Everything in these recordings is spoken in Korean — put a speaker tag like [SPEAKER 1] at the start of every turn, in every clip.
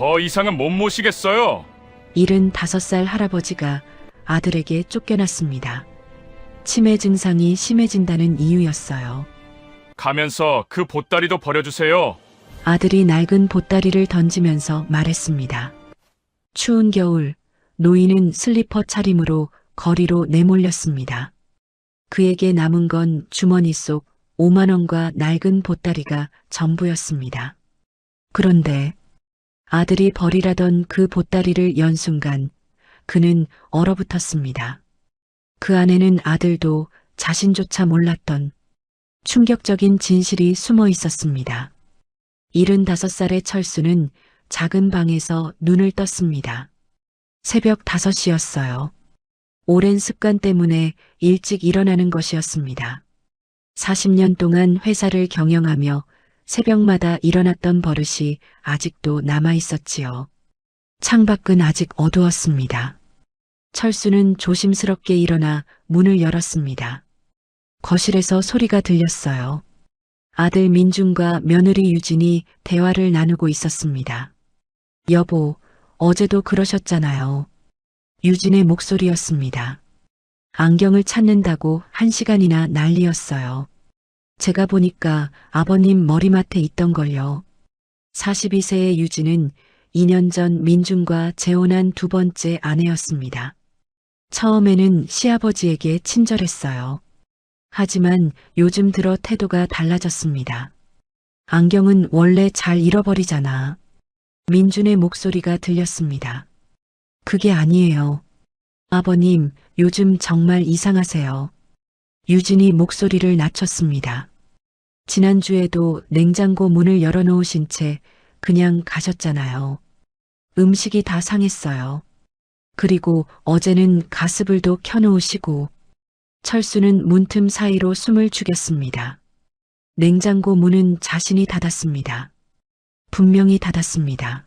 [SPEAKER 1] 더 이상은 못 모시겠어요.
[SPEAKER 2] 75살 할아버지가 아들에게 쫓겨났습니다. 치매 증상이 심해진다는 이유였어요.
[SPEAKER 1] 가면서 그 보따리도 버려주세요.
[SPEAKER 2] 아들이 낡은 보따리를 던지면서 말했습니다. 추운 겨울, 노인은 슬리퍼 차림으로 거리로 내몰렸습니다. 그에게 남은 건 주머니 속 5만 원과 낡은 보따리가 전부였습니다. 그런데 아들이 버리라던 그 보따리를 연 순간 그는 얼어붙었습니다. 그 안에는 아들도 자신조차 몰랐던 충격적인 진실이 숨어 있었습니다. 75살의 철수는 작은 방에서 눈을 떴습니다. 새벽 5시였어요. 오랜 습관 때문에 일찍 일어나는 것이었습니다. 40년 동안 회사를 경영하며 새벽마다 일어났던 버릇이 아직도 남아 있었지요. 창밖은 아직 어두웠습니다. 철수는 조심스럽게 일어나 문을 열었습니다. 거실에서 소리가 들렸어요. 아들 민준과 며느리 유진이 대화를 나누고 있었습니다. 여보, 어제도 그러셨잖아요. 유진의 목소리였습니다. 안경을 찾는다고 1시간이나 난리였어요. 제가 보니까 아버님 머리맡에 있던걸요. 42세의 유진은 2년 전 민준과 재혼한 두 번째 아내였습니다. 처음에는 시아버지에게 친절했어요. 하지만 요즘 들어 태도가 달라졌습니다. 안경은 원래 잘 잃어버리잖아. 민준의 목소리가 들렸습니다. 그게 아니에요. 아버님, 요즘 정말 이상하세요. 유진이 목소리를 낮췄습니다. 지난주에도 냉장고 문을 열어놓으신 채 그냥 가셨잖아요. 음식이 다 상했어요. 그리고 어제는 가스불도 켜놓으시고. 철수는 문틈 사이로 숨을 죽였습니다. 냉장고 문은 자신이 닫았습니다. 분명히 닫았습니다.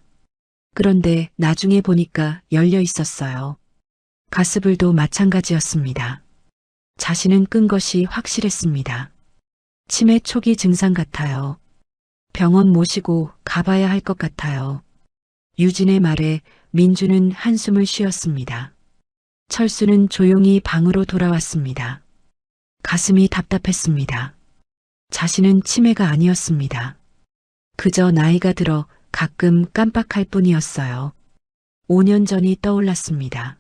[SPEAKER 2] 그런데 나중에 보니까 열려 있었어요. 가스불도 마찬가지였습니다. 자신은 끈 것이 확실했습니다. 치매 초기 증상 같아요. 병원 모시고 가봐야 할 것 같아요. 유진의 말에 민주는 한숨을 쉬었습니다. 철수는 조용히 방으로 돌아왔습니다. 가슴이 답답했습니다. 자신은 치매가 아니었습니다. 그저 나이가 들어 가끔 깜빡할 뿐이었어요. 5년 전이 떠올랐습니다.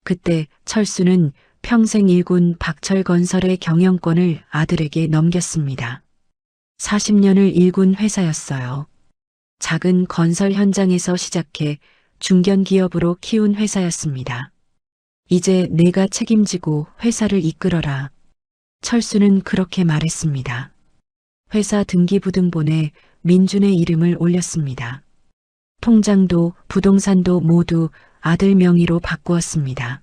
[SPEAKER 2] 그때 철수는 평생 일군 박철건설의 경영권을 아들에게 넘겼습니다. 40년을 일군 회사였어요. 작은 건설 현장에서 시작해 중견기업으로 키운 회사였습니다. 이제 내가 책임지고 회사를 이끌어라. 철수는 그렇게 말했습니다. 회사 등기부등본에 민준의 이름을 올렸습니다. 통장도 부동산도 모두 아들 명의로 바꾸었습니다.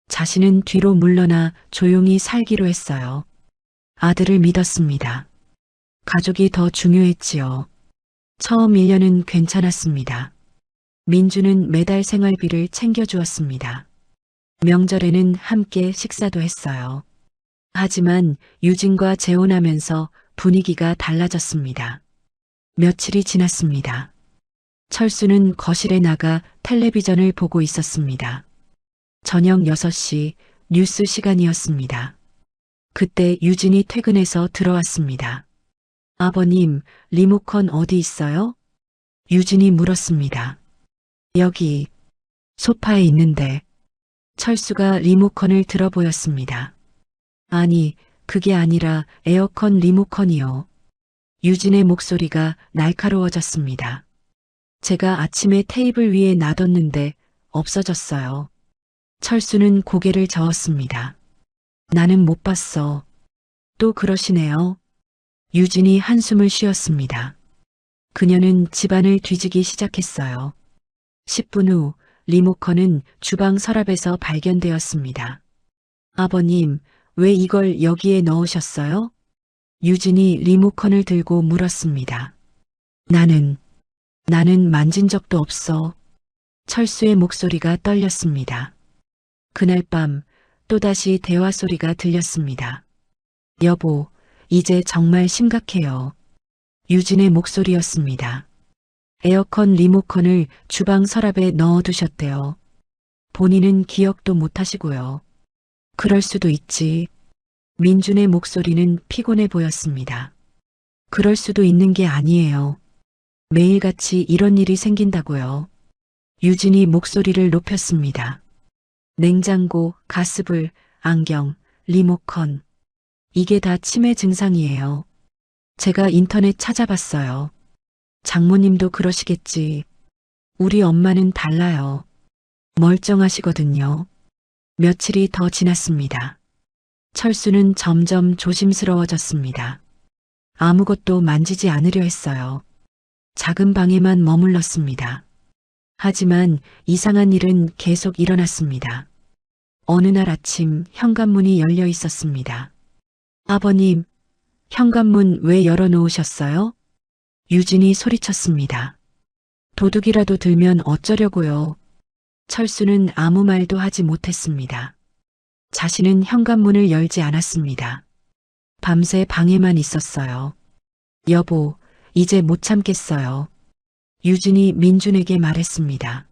[SPEAKER 2] 자신은 뒤로 물러나 조용히 살기로 했어요. 아들을 믿었습니다. 가족이 더 중요했지요. 처음 1년은 괜찮았습니다. 민주는 매달 생활비를 챙겨주었습니다. 명절에는 함께 식사도 했어요. 하지만 유진과 재혼하면서 분위기가 달라졌습니다. 며칠이 지났습니다. 철수는 거실에 나가 텔레비전을 보고 있었습니다. 저녁 6시 뉴스 시간이었습니다. 그때 유진이 퇴근해서 들어왔습니다. 아버님, 리모컨 어디 있어요? 유진이 물었습니다. 여기, 소파에 있는데. 철수가 리모컨을 들어 보였습니다. 아니, 그게 아니라 에어컨 리모컨이요. 유진의 목소리가 날카로워졌습니다. 제가 아침에 테이블 위에 놔뒀는데 없어졌어요. 철수는 고개를 저었습니다. 나는 못 봤어. 또 그러시네요. 유진이 한숨을 쉬었습니다. 그녀는 집안을 뒤지기 시작했어요. 10분 후 리모컨은 주방 서랍에서 발견되었습니다. 아버님, 왜 이걸 여기에 넣으셨어요? 유진이 리모컨을 들고 물었습니다. 나는 만진 적도 없어. 철수의 목소리가 떨렸습니다. 그날 밤 또다시 대화 소리가 들렸습니다. 여보, 이제 정말 심각해요. 유진의 목소리였습니다. 에어컨 리모컨을 주방 서랍에 넣어두셨대요. 본인은 기억도 못하시고요. 그럴 수도 있지. 민준의 목소리는 피곤해 보였습니다. 그럴 수도 있는 게 아니에요. 매일같이 이런 일이 생긴다고요. 유진이 목소리를 높였습니다. 냉장고, 가스불, 안경, 리모컨. 이게 다 치매 증상이에요. 제가 인터넷 찾아봤어요. 장모님도 그러시겠지. 우리 엄마는 달라요. 멀쩡하시거든요. 며칠이 더 지났습니다. 철수는 점점 조심스러워졌습니다. 아무것도 만지지 않으려 했어요. 작은 방에만 머물렀습니다. 하지만 이상한 일은 계속 일어났습니다. 어느 날 아침 현관문이 열려 있었습니다. 아버님, 현관문 왜 열어놓으셨어요? 유진이 소리쳤습니다. 도둑이라도 들면 어쩌려고요. 철수는 아무 말도 하지 못했습니다. 자신은 현관문을 열지 않았습니다. 밤새 방에만 있었어요. 여보, 이제 못 참겠어요. 유진이 민준에게 말했습니다.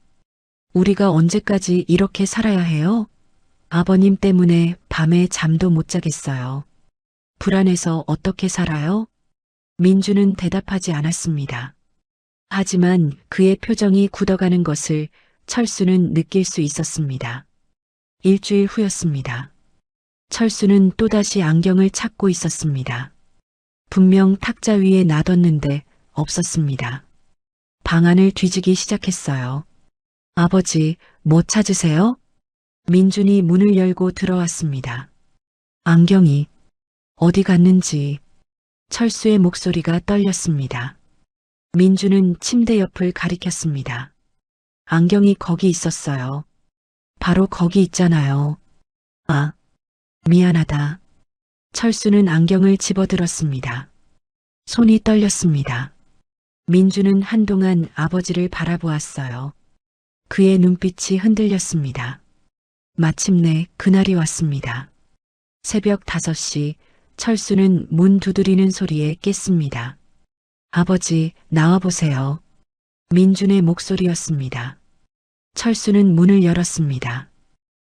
[SPEAKER 2] 우리가 언제까지 이렇게 살아야 해요? 아버님 때문에 밤에 잠도 못 자겠어요. 불안해서 어떻게 살아요? 민준은 대답하지 않았습니다. 하지만 그의 표정이 굳어가는 것을 철수는 느낄 수 있었습니다. 일주일 후였습니다. 철수는 또다시 안경을 찾고 있었습니다. 분명 탁자 위에 놔뒀는데 없었습니다. 방 안을 뒤지기 시작했어요. 아버지, 뭐 찾으세요? 민준이 문을 열고 들어왔습니다. 안경이 어디 갔는지. 철수의 목소리가 떨렸습니다. 민준은 침대 옆을 가리켰습니다. 안경이 거기 있었어요. 바로 거기 있잖아요. 아, 미안하다. 철수는 안경을 집어들었습니다. 손이 떨렸습니다. 민준은 한동안 아버지를 바라보았어요. 그의 눈빛이 흔들렸습니다. 마침내 그날이 왔습니다. 새벽 5시 철수는 문 두드리는 소리에 깼습니다. 아버지, 나와보세요. 민준의 목소리였습니다. 철수는 문을 열었습니다.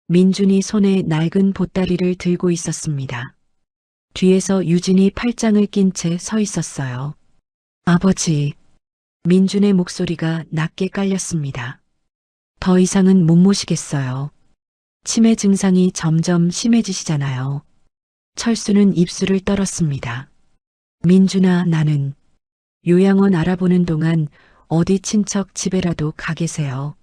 [SPEAKER 2] 민준이 손에 낡은 보따리를 들고 있었습니다. 뒤에서 유진이 팔짱을 낀 채 서 있었어요. 아버지, 민준의 목소리가 낮게 깔렸습니다. 더 이상은 못 모시겠어요. 치매 증상이 점점 심해지시잖아요. 철수는 입술을 떨었습니다. 민준아, 나는 요양원 알아보는 동안 어디 친척 집에라도 가 계세요.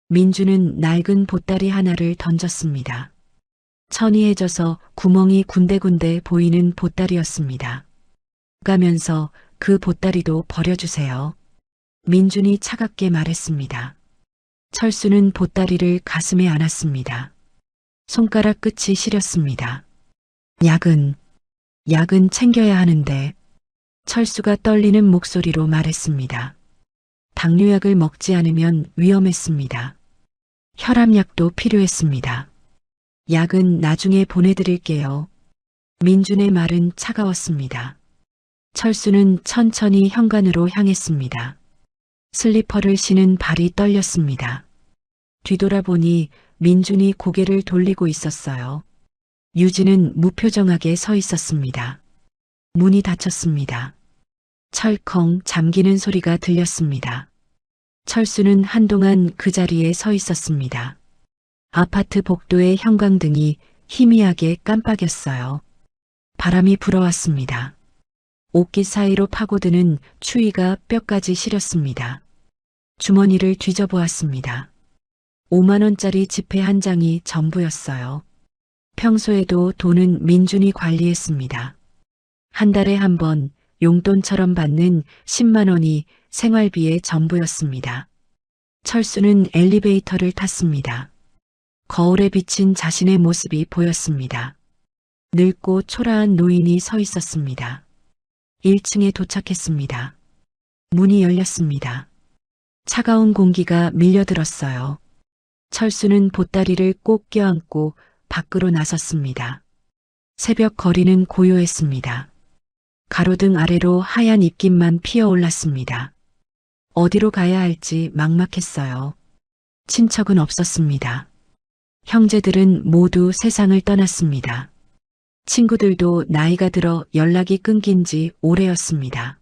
[SPEAKER 2] 민준은 낡은 보따리 하나를 던졌습니다. 천이해져서 구멍이 군데군데 보이는 보따리였습니다. 가면서 그 보따리도 버려주세요. 민준이 차갑게 말했습니다. 철수는 보따리를 가슴에 안았습니다. 손가락 끝이 시렸습니다. 약은 챙겨야 하는데. 철수가 떨리는 목소리로 말했습니다. 당뇨약을 먹지 않으면 위험했습니다. 혈압약도 필요했습니다. 약은 나중에 보내드릴게요. 민준의 말은 차가웠습니다. 철수는 천천히 현관으로 향했습니다. 슬리퍼를 신은 발이 떨렸습니다. 뒤돌아보니 민준이 고개를 돌리고 있었어요. 유진은 무표정하게 서 있었습니다. 문이 닫혔습니다. 철컹 잠기는 소리가 들렸습니다. 철수는 한동안 그 자리에 서 있었습니다. 아파트 복도의 형광등이 희미하게 깜빡였어요. 바람이 불어왔습니다. 옷깃 사이로 파고드는 추위가 뼈까지 시렸습니다. 주머니를 뒤져보았습니다. 5만 원짜리 지폐 한 장이 전부였어요. 평소에도 돈은 민준이 관리했습니다. 한 달에 한 번 용돈처럼 받는 10만 원이 생활비의 전부였습니다. 철수는 엘리베이터를 탔습니다. 거울에 비친 자신의 모습이 보였습니다. 늙고 초라한 노인이 서 있었습니다. 1층에 도착했습니다. 문이 열렸습니다. 차가운 공기가 밀려들었어요. 철수는 보따리를 꼭 껴안고 밖으로 나섰습니다. 새벽 거리는 고요했습니다. 가로등 아래로 하얀 입김만 피어올랐습니다. 어디로 가야 할지 막막했어요. 친척은 없었습니다. 형제들은 모두 세상을 떠났습니다. 친구들도 나이가 들어 연락이 끊긴 지 오래였습니다.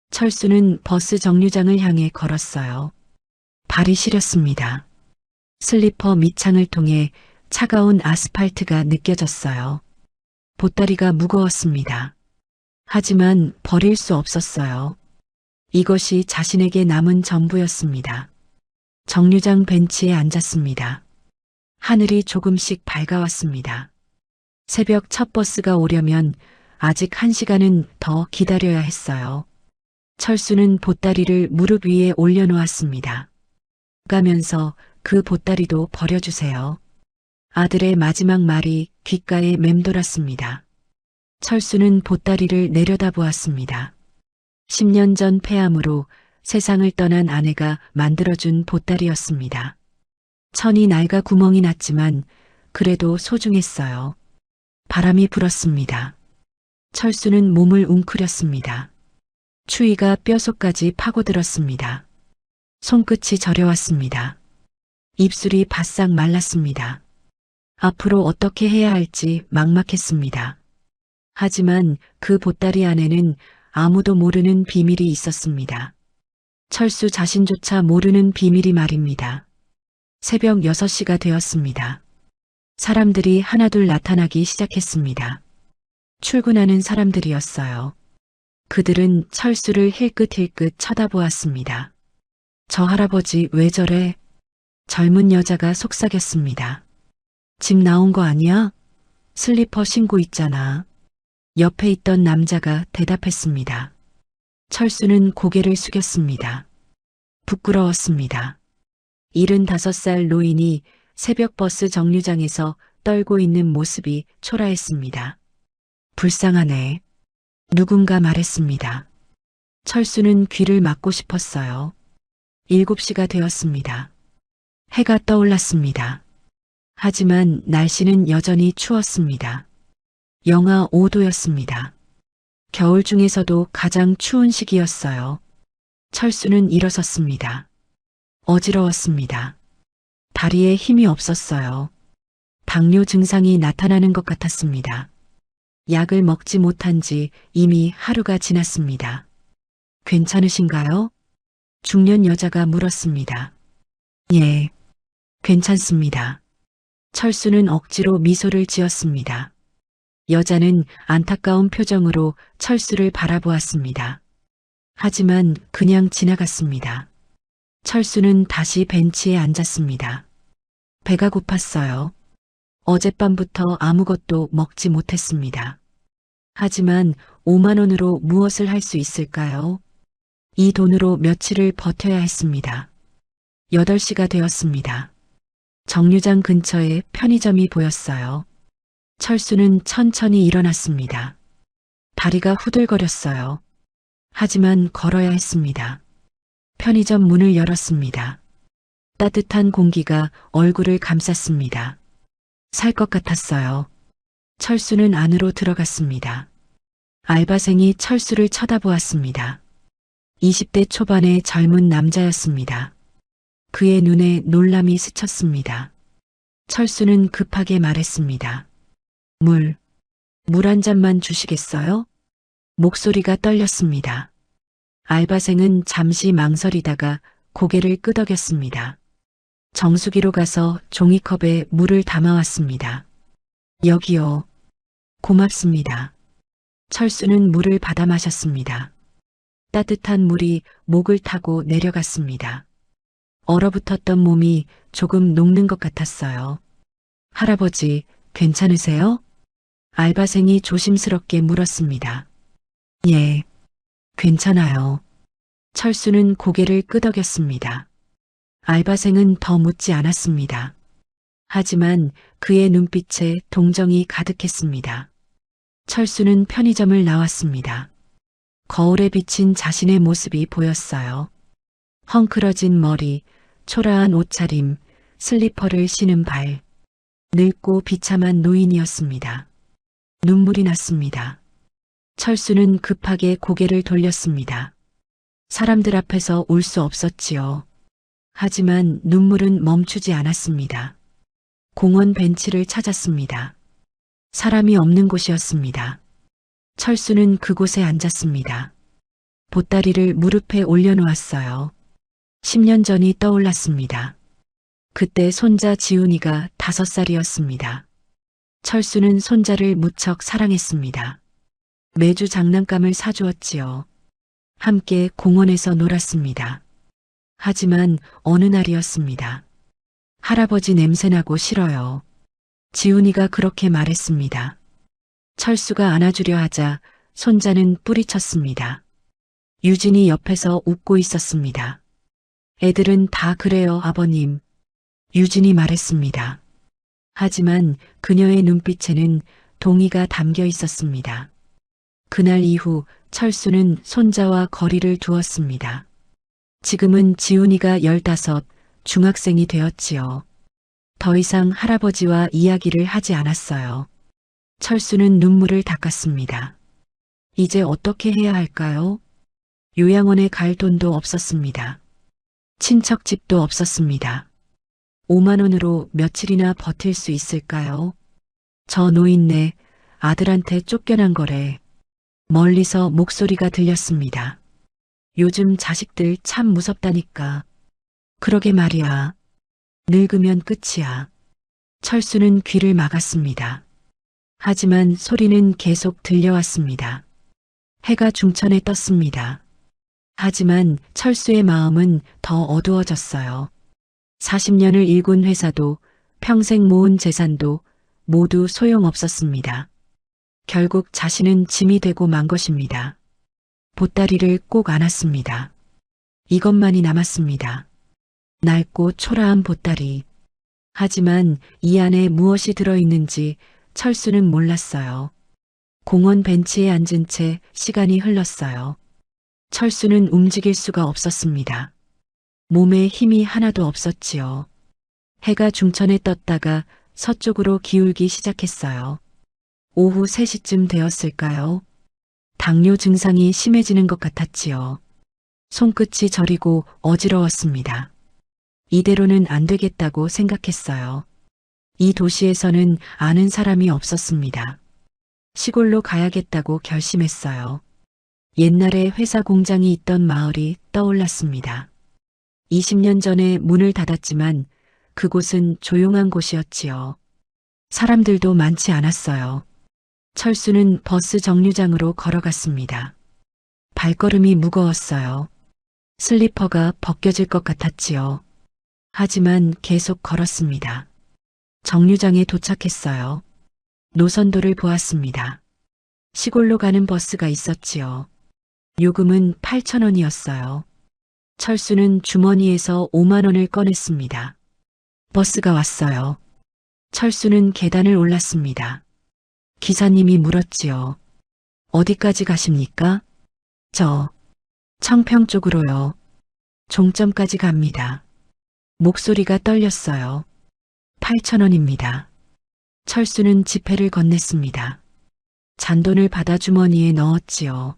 [SPEAKER 2] 철수는 버스 정류장을 향해 걸었어요. 발이 시렸습니다. 슬리퍼 밑창을 통해 차가운 아스팔트가 느껴졌어요. 보따리가 무거웠습니다. 하지만 버릴 수 없었어요. 이것이 자신에게 남은 전부였습니다. 정류장 벤치에 앉았습니다. 하늘이 조금씩 밝아왔습니다. 새벽 첫 버스가 오려면 아직 1시간은 더 기다려야 했어요. 철수는 보따리를 무릎 위에 올려놓았습니다. 가면서 그 보따리도 버려주세요. 아들의 마지막 말이 귓가에 맴돌았습니다. 철수는 보따리를 내려다보았습니다. 10년 전 폐암으로 세상을 떠난 아내가 만들어준 보따리였습니다. 천이 낡아 구멍이 났지만 그래도 소중했어요. 바람이 불었습니다. 철수는 몸을 웅크렸습니다. 추위가 뼛속까지 파고들었습니다. 손끝이 저려왔습니다. 입술이 바싹 말랐습니다. 앞으로 어떻게 해야 할지 막막했습니다. 하지만 그 보따리 안에는 아무도 모르는 비밀이 있었습니다. 철수 자신조차 모르는 비밀이 말입니다. 새벽 6시가 되었습니다. 사람들이 하나둘 나타나기 시작했습니다. 출근하는 사람들이었어요. 그들은 철수를 힐끗힐끗 쳐다보았습니다. 저 할아버지 왜 저래? 젊은 여자가 속삭였습니다. 집 나온 거 아니야? 슬리퍼 신고 있잖아. 옆에 있던 남자가 대답했습니다. 철수는 고개를 숙였습니다. 부끄러웠습니다. 75살 노인이 새벽 버스 정류장에서 떨고 있는 모습이 초라했습니다. 불쌍하네. 누군가 말했습니다. 철수는 귀를 막고 싶었어요. 7시가 되었습니다. 해가 떠올랐습니다. 하지만 날씨는 여전히 추웠습니다. 영하 5도였습니다. 겨울 중에서도 가장 추운 시기였어요. 철수는 일어섰습니다. 어지러웠습니다. 다리에 힘이 없었어요. 당뇨 증상이 나타나는 것 같았습니다. 약을 먹지 못한 지 이미 하루가 지났습니다. 괜찮으신가요? 중년 여자가 물었습니다. 예, 괜찮습니다. 철수는 억지로 미소를 지었습니다. 여자는 안타까운 표정으로 철수를 바라보았습니다. 하지만 그냥 지나갔습니다. 철수는 다시 벤치에 앉았습니다. 배가 고팠어요. 어젯밤부터 아무것도 먹지 못했습니다. 하지만 5만 원으로 무엇을 할 수 있을까요? 이 돈으로 며칠을 버텨야 했습니다. 8시가 되었습니다. 정류장 근처에 편의점이 보였어요. 철수는 천천히 일어났습니다. 다리가 후들거렸어요. 하지만 걸어야 했습니다. 편의점 문을 열었습니다. 따뜻한 공기가 얼굴을 감쌌습니다. 살 것 같았어요. 철수는 안으로 들어갔습니다. 알바생이 철수를 쳐다보았습니다. 20대 초반의 젊은 남자였습니다. 그의 눈에 놀람이 스쳤습니다. 철수는 급하게 말했습니다. 물 한 잔만 주시겠어요? 목소리가 떨렸습니다. 알바생은 잠시 망설이다가 고개를 끄덕였습니다. 정수기로 가서 종이컵에 물을 담아왔습니다. 여기요. 고맙습니다. 철수는 물을 받아 마셨습니다. 따뜻한 물이 목을 타고 내려갔습니다. 얼어붙었던 몸이 조금 녹는 것 같았어요. 할아버지, 괜찮으세요? 알바생이 조심스럽게 물었습니다. 예, 괜찮아요. 철수는 고개를 끄덕였습니다. 알바생은 더 묻지 않았습니다. 하지만 그의 눈빛에 동정이 가득했습니다. 철수는 편의점을 나왔습니다. 거울에 비친 자신의 모습이 보였어요. 헝클어진 머리, 초라한 옷차림, 슬리퍼를 신은 발. 늙고 비참한 노인이었습니다. 눈물이 났습니다. 철수는 급하게 고개를 돌렸습니다. 사람들 앞에서 울 수 없었지요. 하지만 눈물은 멈추지 않았습니다. 공원 벤치를 찾았습니다. 사람이 없는 곳이었습니다. 철수는 그곳에 앉았습니다. 보따리를 무릎에 올려놓았어요. 10년 전이 떠올랐습니다. 그때 손자 지훈이가 5살이었습니다. 철수는 손자를 무척 사랑했습니다. 매주 장난감을 사주었지요. 함께 공원에서 놀았습니다. 하지만 어느 날이었습니다. 할아버지 냄새나고 싫어요. 지훈이가 그렇게 말했습니다. 철수가 안아주려 하자 손자는 뿌리쳤습니다. 유진이 옆에서 웃고 있었습니다. 애들은 다 그래요, 아버님. 유진이 말했습니다. 하지만 그녀의 눈빛에는 동의가 담겨 있었습니다. 그날 이후 철수는 손자와 거리를 두었습니다. 지금은 지훈이가 15, 중학생이 되었지요. 더 이상 할아버지와 이야기를 하지 않았어요. 철수는 눈물을 닦았습니다. 이제 어떻게 해야 할까요? 요양원에 갈 돈도 없었습니다. 친척 집도 없었습니다. 5만 원으로 며칠이나 버틸 수 있을까요? 저 노인네 아들한테 쫓겨난 거래. 멀리서 목소리가 들렸습니다. 요즘 자식들 참 무섭다니까. 그러게 말이야. 늙으면 끝이야. 철수는 귀를 막았습니다. 하지만 소리는 계속 들려왔습니다. 해가 중천에 떴습니다. 하지만 철수의 마음은 더 어두워졌어요. 40년을 일군 회사도 평생 모은 재산도 모두 소용없었습니다. 결국 자신은 짐이 되고 만 것입니다. 보따리를 꼭 안았습니다. 이것만이 남았습니다. 낡고 초라한 보따리. 하지만 이 안에 무엇이 들어있는지 철수는 몰랐어요. 공원 벤치에 앉은 채 시간이 흘렀어요. 철수는 움직일 수가 없었습니다. 몸에 힘이 하나도 없었지요. 해가 중천에 떴다가 서쪽으로 기울기 시작했어요. 오후 3시쯤 되었을까요? 당뇨 증상이 심해지는 것 같았지요. 손끝이 저리고 어지러웠습니다. 이대로는 안 되겠다고 생각했어요. 이 도시에서는 아는 사람이 없었습니다. 시골로 가야겠다고 결심했어요. 옛날에 회사 공장이 있던 마을이 떠올랐습니다. 20년 전에 문을 닫았지만 그곳은 조용한 곳이었지요. 사람들도 많지 않았어요. 철수는 버스 정류장으로 걸어갔습니다. 발걸음이 무거웠어요. 슬리퍼가 벗겨질 것 같았지요. 하지만 계속 걸었습니다. 정류장에 도착했어요. 노선도를 보았습니다. 시골로 가는 버스가 있었지요. 요금은 8,000원이었어요. 철수는 주머니에서 5만 원을 꺼냈습니다. 버스가 왔어요. 철수는 계단을 올랐습니다. 기사님이 물었지요. 어디까지 가십니까? 저 청평 쪽으로요. 종점까지 갑니다. 목소리가 떨렸어요. 8,000원입니다. 철수는 지폐를 건넸습니다. 잔돈을 받아 주머니에 넣었지요.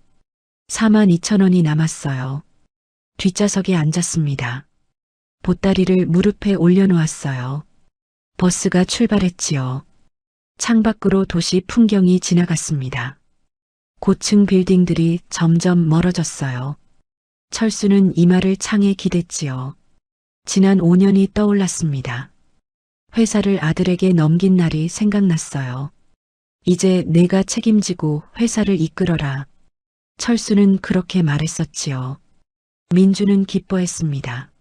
[SPEAKER 2] 42,000원이 남았어요. 뒷좌석에 앉았습니다. 보따리를 무릎에 올려놓았어요. 버스가 출발했지요. 창밖으로 도시 풍경이 지나갔습니다. 고층 빌딩들이 점점 멀어졌어요. 철수는 이마를 창에 기댔지요. 지난 5년이 떠올랐습니다. 회사를 아들에게 넘긴 날이 생각났어요. 이제 내가 책임지고 회사를 이끌어라. 철수는 그렇게 말했었지요. 민주는 기뻐했습니다.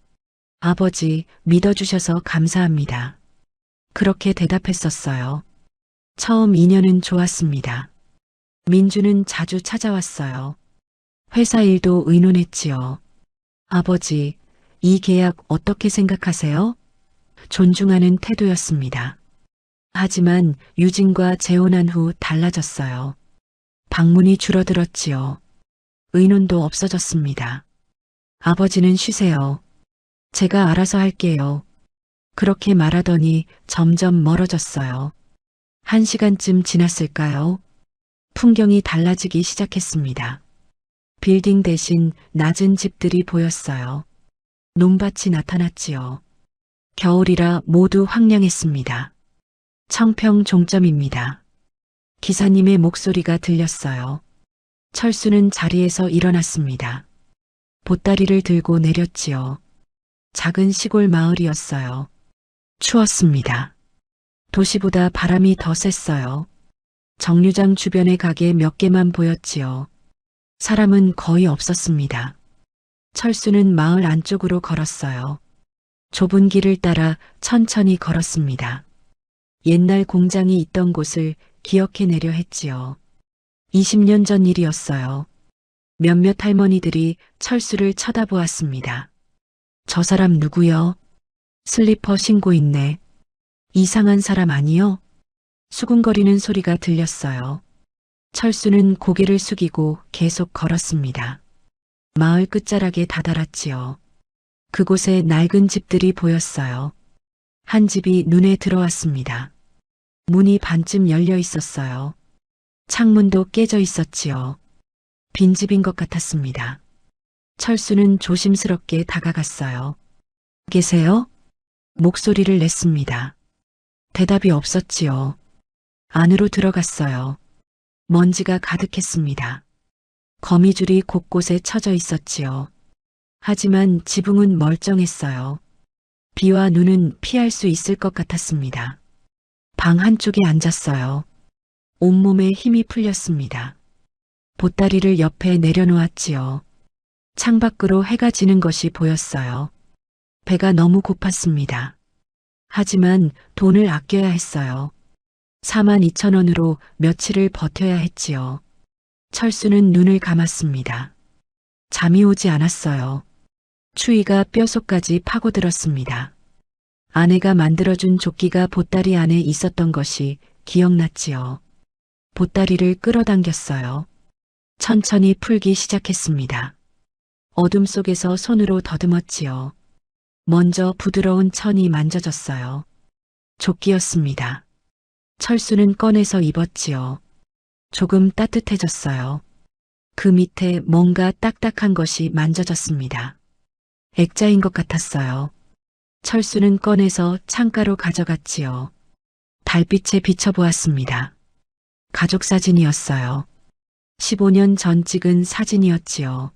[SPEAKER 2] 아버지, 믿어주셔서 감사합니다. 그렇게 대답했었어요. 처음 인연은 좋았습니다. 민주는 자주 찾아왔어요. 회사 일도 의논했지요. 아버지, 이 계약 어떻게 생각하세요? 존중하는 태도였습니다. 하지만 유진과 재혼한 후 달라졌어요. 방문이 줄어들었지요. 의논도 없어졌습니다. 아버지는 쉬세요. 제가 알아서 할게요. 그렇게 말하더니 점점 멀어졌어요. 1시간쯤 지났을까요? 풍경이 달라지기 시작했습니다. 빌딩 대신 낮은 집들이 보였어요. 논밭이 나타났지요. 겨울이라 모두 황량했습니다. 청평 종점입니다. 기사님의 목소리가 들렸어요. 철수는 자리에서 일어났습니다. 보따리를 들고 내렸지요. 작은 시골 마을이었어요. 추웠습니다. 도시보다 바람이 더 셌어요. 정류장 주변의 가게 몇 개만 보였지요. 사람은 거의 없었습니다. 철수는 마을 안쪽으로 걸었어요. 좁은 길을 따라 천천히 걸었습니다. 옛날 공장이 있던 곳을 기억해내려 했지요. 20년 전 일이었어요. 몇몇 할머니들이 철수를 쳐다보았습니다. 저 사람 누구요? 슬리퍼 신고 있네. 이상한 사람 아니요? 수군거리는 소리가 들렸어요. 철수는 고개를 숙이고 계속 걸었습니다. 마을 끝자락에 다다랐지요. 그곳에 낡은 집들이 보였어요. 한 집이 눈에 들어왔습니다. 문이 반쯤 열려 있었어요. 창문도 깨져 있었지요. 빈집인 것 같았습니다. 철수는 조심스럽게 다가갔어요. 계세요? 목소리를 냈습니다. 대답이 없었지요. 안으로 들어갔어요. 먼지가 가득했습니다. 거미줄이 곳곳에 쳐져 있었지요. 하지만 지붕은 멀쩡했어요. 비와 눈은 피할 수 있을 것 같았습니다. 방 한쪽에 앉았어요. 온몸에 힘이 풀렸습니다. 보따리를 옆에 내려놓았지요. 창밖으로 해가 지는 것이 보였어요. 배가 너무 고팠습니다. 하지만 돈을 아껴야 했어요. 42,000원으로 며칠을 버텨야 했지요. 철수는 눈을 감았습니다. 잠이 오지 않았어요. 추위가 뼛속까지 파고들었습니다. 아내가 만들어준 조끼가 보따리 안에 있었던 것이 기억났지요. 보따리를 끌어당겼어요. 천천히 풀기 시작했습니다. 어둠 속에서 손으로 더듬었지요. 먼저 부드러운 천이 만져졌어요. 조끼였습니다. 철수는 꺼내서 입었지요. 조금 따뜻해졌어요. 그 밑에 뭔가 딱딱한 것이 만져졌습니다. 액자인 것 같았어요. 철수는 꺼내서 창가로 가져갔지요. 달빛에 비춰보았습니다. 가족 사진이었어요. 15년 전 찍은 사진이었지요.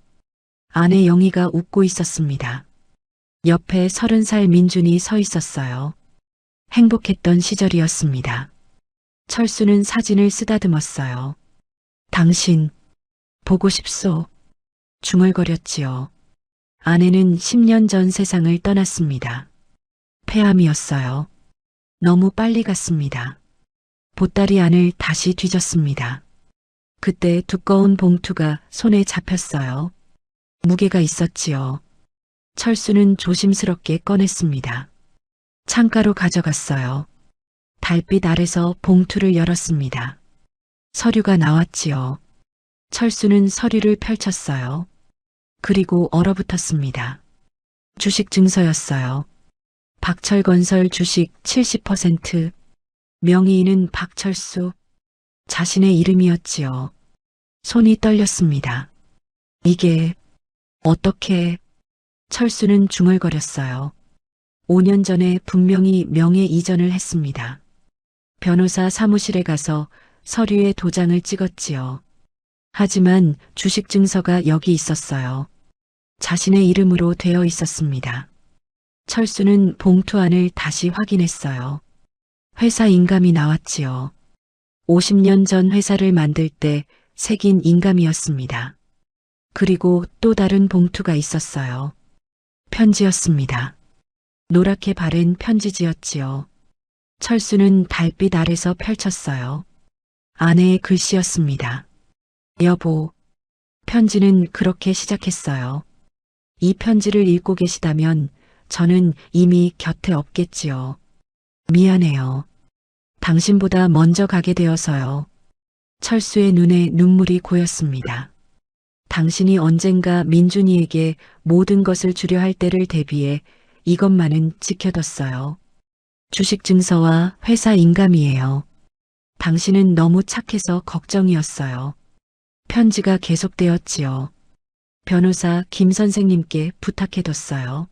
[SPEAKER 2] 아내 영희가 웃고 있었습니다. 옆에 30살 민준이 서 있었어요. 행복했던 시절이었습니다. 철수는 사진을 쓰다듬었어요. 당신, 보고 싶소. 중얼거렸지요. 아내는 10년 전 세상을 떠났습니다. 폐암이었어요. 너무 빨리 갔습니다. 보따리 안을 다시 뒤졌습니다. 그때 두꺼운 봉투가 손에 잡혔어요. 무게가 있었지요. 철수는 조심스럽게 꺼냈습니다. 창가로 가져갔어요. 달빛 아래서 봉투를 열었습니다. 서류가 나왔지요. 철수는 서류를 펼쳤어요. 그리고 얼어붙었습니다. 주식 증서였어요. 박철건설 주식 70%, 명의인은 박철수, 자신의 이름이었지요. 손이 떨렸습니다. 이게 어떻게... 철수는 중얼거렸어요. 5년 전에 분명히 명예 이전을 했습니다. 변호사 사무실에 가서 서류에 도장을 찍었지요. 하지만 주식 증서가 여기 있었어요. 자신의 이름으로 되어 있었습니다. 철수는 봉투 안을 다시 확인했어요. 회사 인감이 나왔지요. 50년 전 회사를 만들 때 새긴 인감이었습니다. 그리고 또 다른 봉투가 있었어요. 편지였습니다. 노랗게 바랜 편지지였지요. 철수는 달빛 아래서 펼쳤어요. 아내의 글씨였습니다. 여보, 편지는 그렇게 시작했어요. 이 편지를 읽고 계시다면 저는 이미 곁에 없겠지요. 미안해요. 당신보다 먼저 가게 되어서요. 철수의 눈에 눈물이 고였습니다. 당신이 언젠가 민준이에게 모든 것을 주려 할 때를 대비해 이것만은 지켜뒀어요. 주식 증서와 회사 인감이에요. 당신은 너무 착해서 걱정이었어요. 편지가 계속되었지요. 변호사 김 선생님께 부탁해뒀어요.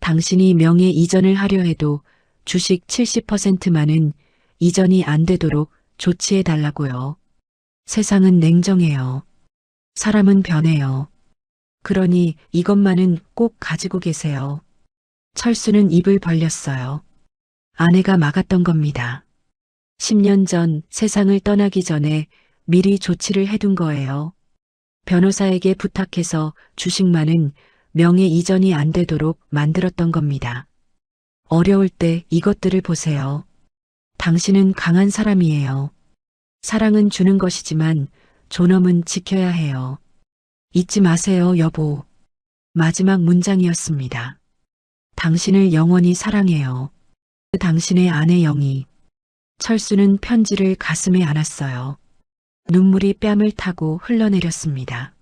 [SPEAKER 2] 당신이 명예 이전을 하려 해도 주식 70%만은 이전이 안 되도록 조치해달라고요. 세상은 냉정해요. 사람은 변해요. 그러니 이것만은 꼭 가지고 계세요. 철수는 입을 벌렸어요. 아내가 막았던 겁니다. 10년 전 세상을 떠나기 전에 미리 조치를 해둔 거예요. 변호사에게 부탁해서 주식만은 명예 이전이 안 되도록 만들었던 겁니다. 어려울 때 이것들을 보세요. 당신은 강한 사람이에요. 사랑은 주는 것이지만 존엄은 지켜야 해요. 잊지 마세요, 여보. 마지막 문장이었습니다. 당신을 영원히 사랑해요. 당신의 아내 영희. 철수는 편지를 가슴에 안았어요. 눈물이 뺨을 타고 흘러내렸습니다.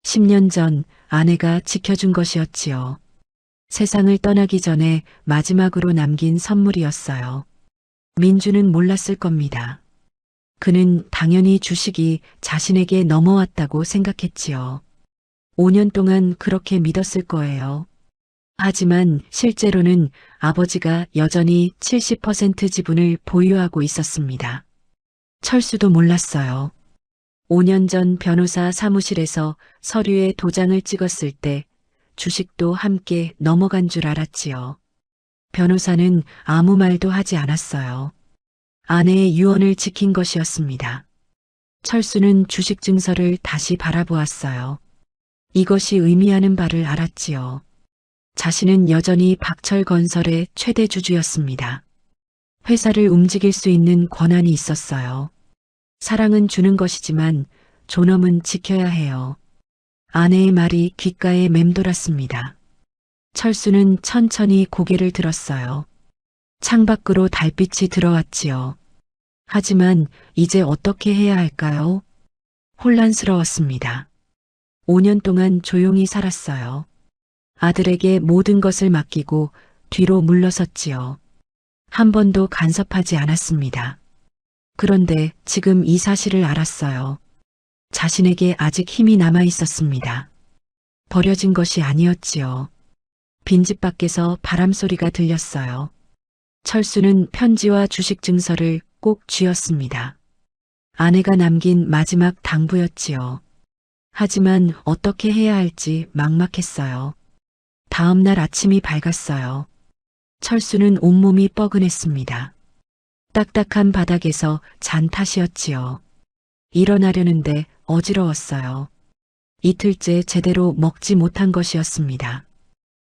[SPEAKER 2] 10년 전 아내가 지켜준 것이었지요. 세상을 떠나기 전에 마지막으로 남긴 선물이었어요. 민주는 몰랐을 겁니다. 그는 당연히 주식이 자신에게 넘어왔다고 생각했지요. 5년 동안 그렇게 믿었을 거예요. 하지만 실제로는 아버지가 여전히 70% 지분을 보유하고 있었습니다. 철수도 몰랐어요. 5년 전 변호사 사무실에서 서류에 도장을 찍었을 때 주식도 함께 넘어간 줄 알았지요. 변호사는 아무 말도 하지 않았어요. 아내의 유언을 지킨 것이었습니다. 철수는 주식 증서를 다시 바라보았어요. 이것이 의미하는 바를 알았지요. 자신은 여전히 박철건설의 최대 주주였습니다. 회사를 움직일 수 있는 권한이 있었어요. 사랑은 주는 것이지만 존엄은 지켜야 해요. 아내의 말이 귓가에 맴돌았습니다. 철수는 천천히 고개를 들었어요. 창밖으로 달빛이 들어왔지요. 하지만 이제 어떻게 해야 할까요? 혼란스러웠습니다. 5년 동안 조용히 살았어요. 아들에게 모든 것을 맡기고 뒤로 물러섰지요. 한 번도 간섭하지 않았습니다. 그런데 지금 이 사실을 알았어요. 자신에게 아직 힘이 남아 있었습니다. 버려진 것이 아니었지요. 빈집 밖에서 바람 소리가 들렸어요. 철수는 편지와 주식 증서를 꼭 쥐었습니다. 아내가 남긴 마지막 당부였지요. 하지만 어떻게 해야 할지 막막했어요. 다음 날 아침이 밝았어요. 철수는 온몸이 뻐근했습니다. 딱딱한 바닥에서 잔 탓이었지요. 일어나려는데 어지러웠어요. 이틀째 제대로 먹지 못한 것이었습니다.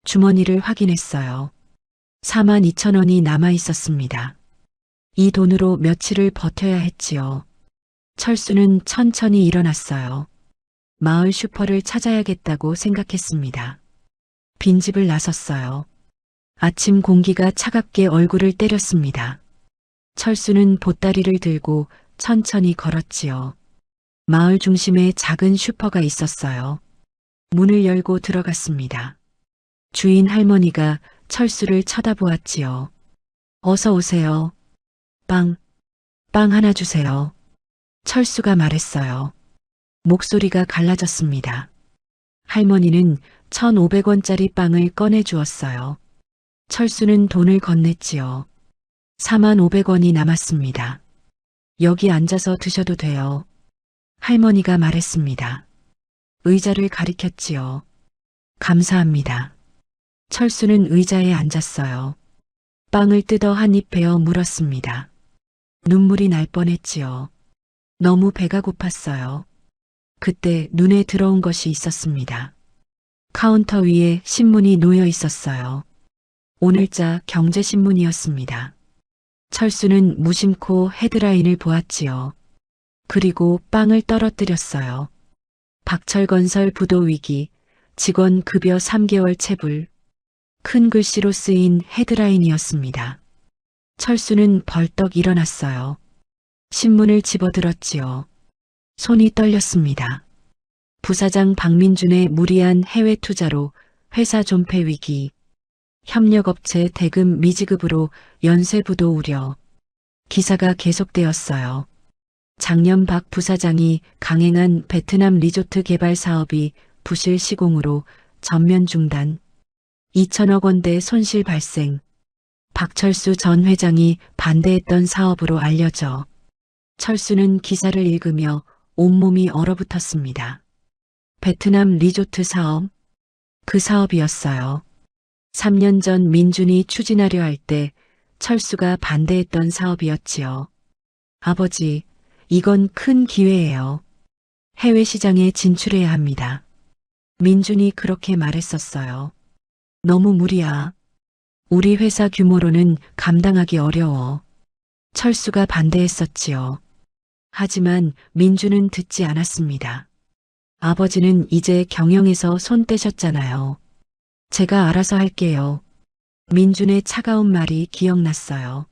[SPEAKER 2] 주머니를 확인했어요. 42,000원이 남아 있었습니다. 이 돈으로 며칠을 버텨야 했지요. 철수는 천천히 일어났어요. 마을 슈퍼를 찾아야겠다고 생각했습니다. 빈집을 나섰어요. 아침 공기가 차갑게 얼굴을 때렸습니다. 철수는 보따리를 들고 천천히 걸었지요. 마을 중심에 작은 슈퍼가 있었어요. 문을 열고 들어갔습니다. 주인 할머니가 철수를 쳐다보았지요. 어서 오세요. 빵 하나 주세요. 철수가 말했어요. 목소리가 갈라졌습니다. 할머니는 1,500원짜리 빵을 꺼내 주었어요. 철수는 돈을 건넸지요. 45,000원이 남았습니다. 여기 앉아서 드셔도 돼요. 할머니가 말했습니다. 의자를 가리켰지요. 감사합니다. 철수는 의자에 앉았어요. 빵을 뜯어 한 입 베어 물었습니다. 눈물이 날 뻔했지요. 너무 배가 고팠어요. 그때 눈에 들어온 것이 있었습니다. 카운터 위에 신문이 놓여 있었어요. 오늘자 경제신문이었습니다. 철수는 무심코 헤드라인을 보았지요. 그리고 빵을 떨어뜨렸어요. 박철건설 부도 위기, 직원 급여 3개월 체불. 큰 글씨로 쓰인 헤드라인이었습니다. 철수는 벌떡 일어났어요. 신문을 집어들었지요. 손이 떨렸습니다. 부사장 박민준의 무리한 해외 투자로 회사 존폐 위기. 협력업체 대금 미지급으로 연쇄부도 우려. 기사가 계속되었어요. 작년 박 부사장이 강행한 베트남 리조트 개발 사업이 부실 시공으로 전면 중단. 2천억 원대 손실 발생. 박철수 전 회장이 반대했던 사업으로 알려져 철수는 기사를 읽으며 온몸이 얼어붙었습니다. 베트남 리조트 사업. 그 사업이었어요. 3년 전 민준이 추진하려 할 때 철수가 반대했던 사업이었지요. 아버지, 이건 큰 기회예요. 해외 시장에 진출해야 합니다. 민준이 그렇게 말했었어요. 너무 무리야. 우리 회사 규모로는 감당하기 어려워. 철수가 반대했었지요. 하지만 민준은 듣지 않았습니다. 아버지는 이제 경영에서 손 떼셨잖아요. 제가 알아서 할게요. 민준의 차가운 말이 기억났어요.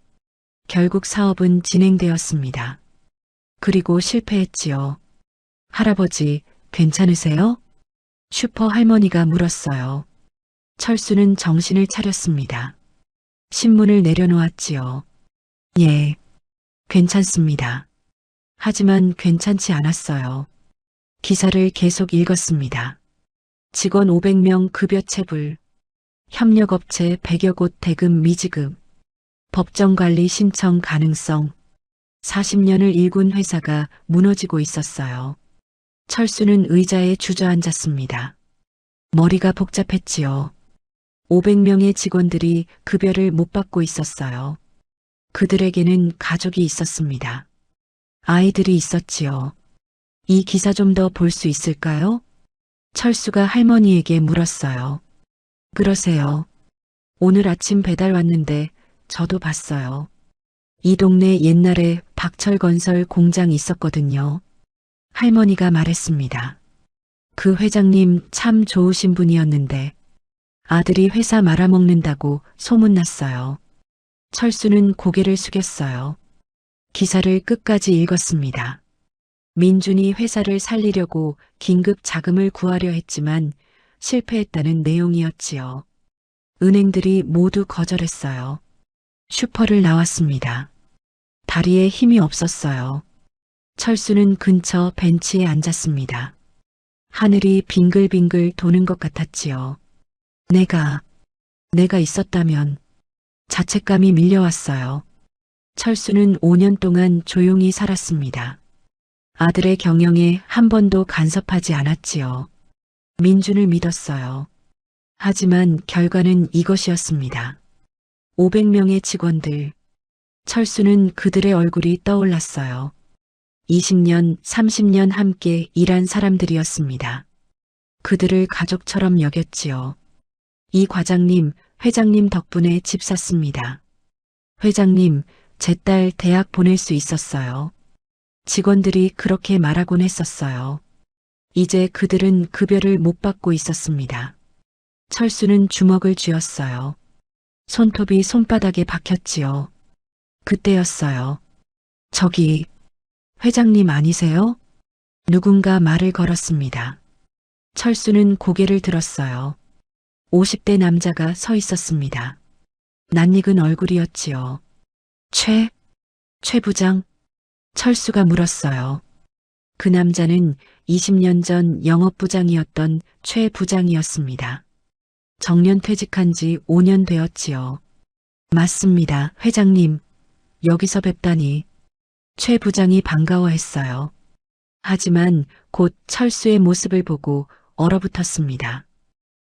[SPEAKER 2] 결국 사업은 진행되었습니다. 그리고 실패했지요. 할아버지, 괜찮으세요? 슈퍼 할머니가 물었어요. 철수는 정신을 차렸습니다. 신문을 내려놓았지요. 예, 괜찮습니다. 하지만 괜찮지 않았어요. 기사를 계속 읽었습니다. 직원 500명 급여 체불, 협력업체 100여 곳 대금 미지급, 법정관리 신청 가능성, 40년을 일군 회사가 무너지고 있었어요. 철수는 의자에 주저앉았습니다. 머리가 복잡했지요. 500명의 직원들이 급여를 못 받고 있었어요. 그들에게는 가족이 있었습니다. 아이들이 있었지요. 이 기사 좀 더 볼 수 있을까요? 철수가 할머니에게 물었어요. 그러세요. 오늘 아침 배달 왔는데 저도 봤어요. 이 동네 옛날에 박철건설 공장 있었거든요. 할머니가 말했습니다. 그 회장님 참 좋으신 분이었는데 아들이 회사 말아먹는다고 소문났어요. 철수는 고개를 숙였어요. 기사를 끝까지 읽었습니다. 민준이 회사를 살리려고 긴급 자금을 구하려 했지만 실패했다는 내용이었지요. 은행들이 모두 거절했어요. 슈퍼를 나왔습니다. 다리에 힘이 없었어요. 철수는 근처 벤치에 앉았습니다. 하늘이 빙글빙글 도는 것 같았지요. 내가 있었다면 자책감이 밀려왔어요. 철수는 5년 동안 조용히 살았습니다. 아들의 경영에 한 번도 간섭하지 않았지요. 민준을 믿었어요. 하지만 결과는 이것이었습니다. 500명의 직원들. 철수는 그들의 얼굴이 떠올랐어요. 20년, 30년 함께 일한 사람들이었습니다. 그들을 가족처럼 여겼지요. 이 과장님, 회장님 덕분에 집 샀습니다. 회장님, 제 딸 대학 보낼 수 있었어요. 직원들이 그렇게 말하곤 했었어요. 이제 그들은 급여를 못 받고 있었습니다. 철수는 주먹을 쥐었어요. 손톱이 손바닥에 박혔지요. 그때였어요. 저기, 회장님 아니세요? 누군가 말을 걸었습니다. 철수는 고개를 들었어요. 50대 남자가 서 있었습니다. 낯익은 얼굴이었지요. 최 부장? 철수가 물었어요. 그 남자는 20년 전 영업부장이었던 최 부장이었습니다. 정년 퇴직한 지 5년 되었지요. 맞습니다, 회장님. 여기서 뵙다니. 최 부장이 반가워했어요. 하지만 곧 철수의 모습을 보고 얼어붙었습니다.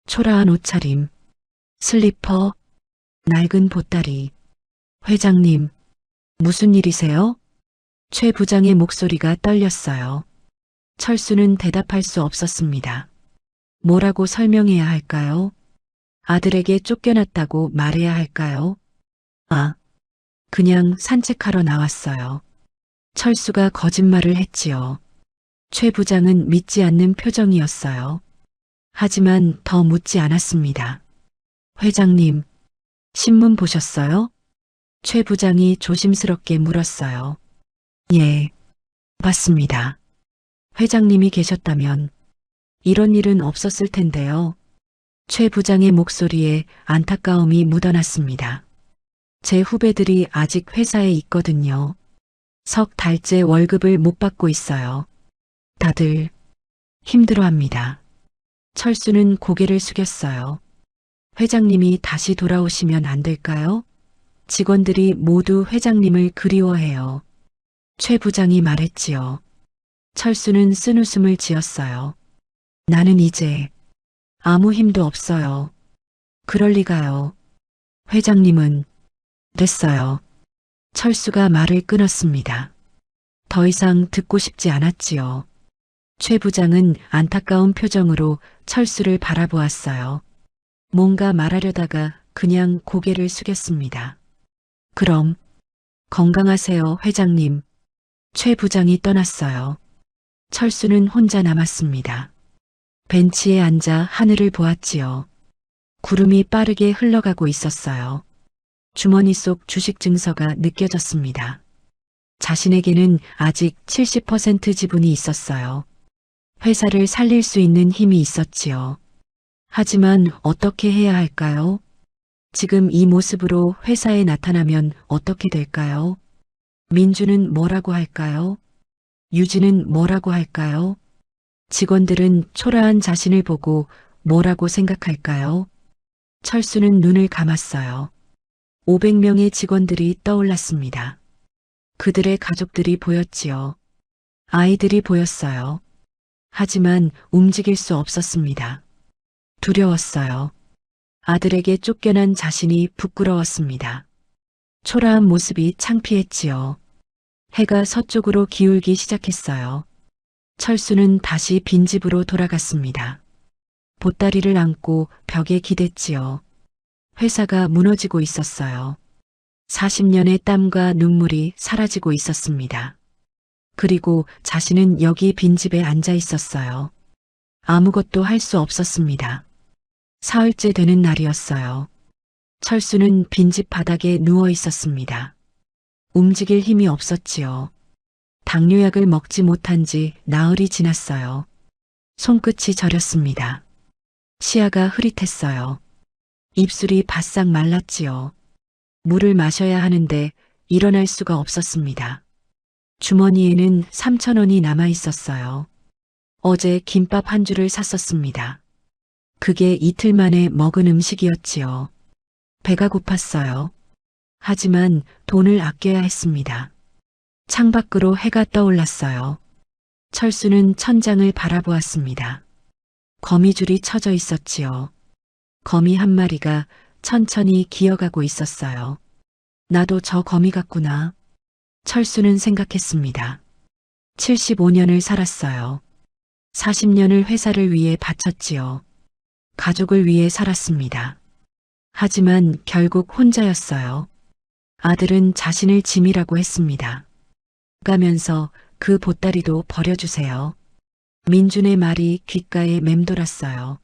[SPEAKER 2] 초라한 옷차림, 슬리퍼, 낡은 보따리. 회장님, 무슨 일이세요? 최 부장의 목소리가 떨렸어요. 철수는 대답할 수 없었습니다. 뭐라고 설명해야 할까요? 아들에게 쫓겨났다고 말해야 할까요? 그냥 산책하러 나왔어요. 철수가 거짓말을 했지요. 최 부장은 믿지 않는 표정이었어요. 하지만 더 묻지 않았습니다. 회장님, 신문 보셨어요? 최 부장이 조심스럽게 물었어요. 예, 봤습니다. 회장님이 계셨다면 이런 일은 없었을 텐데요. 최 부장의 목소리에 안타까움이 묻어났습니다. 제 후배들이 아직 회사에 있거든요. 석 달째 월급을 못 받고 있어요. 다들 힘들어합니다. 철수는 고개를 숙였어요. 회장님이 다시 돌아오시면 안 될까요? 직원들이 모두 회장님을 그리워해요. 최 부장이 말했지요. 철수는 쓴웃음을 지었어요. 나는 이제 아무 힘도 없어요. 그럴 리가요. 회장님은 됐어요. 철수가 말을 끊었습니다. 더 이상 듣고 싶지 않았지요. 최 부장은 안타까운 표정으로 철수를 바라보았어요. 뭔가 말하려다가 그냥 고개를 숙였습니다. 그럼 건강하세요, 회장님. 최 부장이 떠났어요. 철수는 혼자 남았습니다. 벤치에 앉아 하늘을 보았지요. 구름이 빠르게 흘러가고 있었어요. 주머니 속 주식 증서가 느껴졌습니다. 자신에게는 아직 70% 지분이 있었어요. 회사를 살릴 수 있는 힘이 있었지요. 하지만 어떻게 해야 할까요? 지금 이 모습으로 회사에 나타나면 어떻게 될까요? 민주는 뭐라고 할까요? 유진은 뭐라고 할까요? 직원들은 초라한 자신을 보고 뭐라고 생각할까요? 철수는 눈을 감았어요. 500명의 직원들이 떠올랐습니다. 그들의 가족들이 보였지요. 아이들이 보였어요. 하지만 움직일 수 없었습니다. 두려웠어요. 아들에게 쫓겨난 자신이 부끄러웠습니다. 초라한 모습이 창피했지요. 해가 서쪽으로 기울기 시작했어요. 철수는 다시 빈집으로 돌아갔습니다. 보따리를 안고 벽에 기댔지요. 회사가 무너지고 있었어요. 40년의 땀과 눈물이 사라지고 있었습니다. 그리고 자신은 여기 빈집에 앉아 있었어요. 아무것도 할 수 없었습니다. 사흘째 되는 날이었어요. 철수는 빈집 바닥에 누워 있었습니다. 움직일 힘이 없었지요. 당뇨약을 먹지 못한 지 나흘이 지났어요. 손끝이 저렸습니다. 시야가 흐릿했어요. 입술이 바싹 말랐지요. 물을 마셔야 하는데 일어날 수가 없었습니다. 주머니에는 3,000원이 남아 있었어요. 어제 김밥 한 줄을 샀었습니다. 그게 이틀 만에 먹은 음식이었지요. 배가 고팠어요. 하지만 돈을 아껴야 했습니다. 창밖으로 해가 떠올랐어요. 철수는 천장을 바라보았습니다. 거미줄이 쳐져 있었지요. 거미 한 마리가 천천히 기어가고 있었어요. 나도 저 거미 같구나. 철수는 생각했습니다. 75년을 살았어요. 40년을 회사를 위해 바쳤지요. 가족을 위해 살았습니다. 하지만 결국 혼자였어요. 아들은 자신을 짐이라고 했습니다. 가면서 그 보따리도 버려주세요. 민준의 말이 귓가에 맴돌았어요.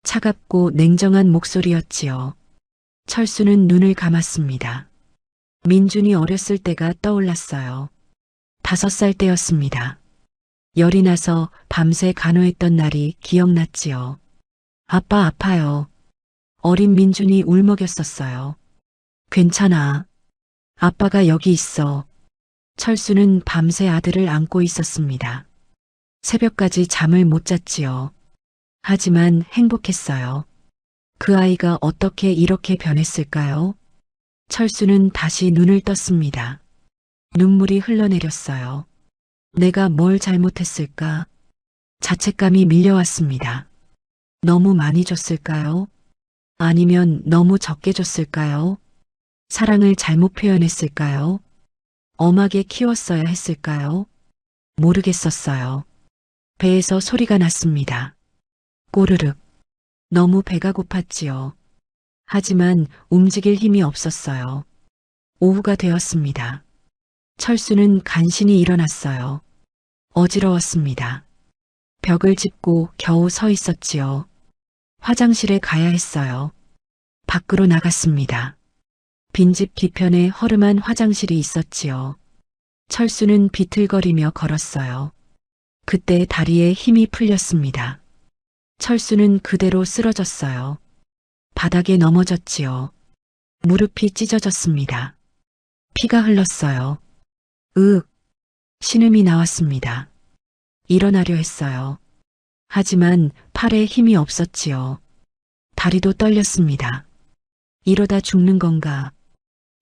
[SPEAKER 2] 차갑고 냉정한 목소리였지요. 철수는 눈을 감았습니다. 민준이 어렸을 때가 떠올랐어요. 5살 때였습니다. 열이 나서 밤새 간호했던 날이 기억났지요. 아빠 아파요. 어린 민준이 울먹였었어요. 괜찮아. 아빠가 여기 있어. 철수는 밤새 아들을 안고 있었습니다. 새벽까지 잠을 못 잤지요. 하지만 행복했어요. 그 아이가 어떻게 이렇게 변했을까요? 철수는 다시 눈을 떴습니다. 눈물이 흘러내렸어요. 내가 뭘 잘못했을까? 자책감이 밀려왔습니다. 너무 많이 줬을까요? 아니면 너무 적게 줬을까요? 사랑을 잘못 표현했을까요? 엄하게 키웠어야 했을까요? 모르겠었어요. 배에서 소리가 났습니다. 꼬르륵. 너무 배가 고팠지요. 하지만 움직일 힘이 없었어요. 오후가 되었습니다. 철수는 간신히 일어났어요. 어지러웠습니다. 벽을 짚고 겨우 서 있었지요. 화장실에 가야 했어요. 밖으로 나갔습니다. 빈집 뒤편에 허름한 화장실이 있었지요. 철수는 비틀거리며 걸었어요. 그때 다리에 힘이 풀렸습니다. 철수는 그대로 쓰러졌어요. 바닥에 넘어졌지요. 무릎이 찢어졌습니다. 피가 흘렀어요. 으윽. 신음이 나왔습니다. 일어나려 했어요. 하지만 팔에 힘이 없었지요. 다리도 떨렸습니다. 이러다 죽는 건가?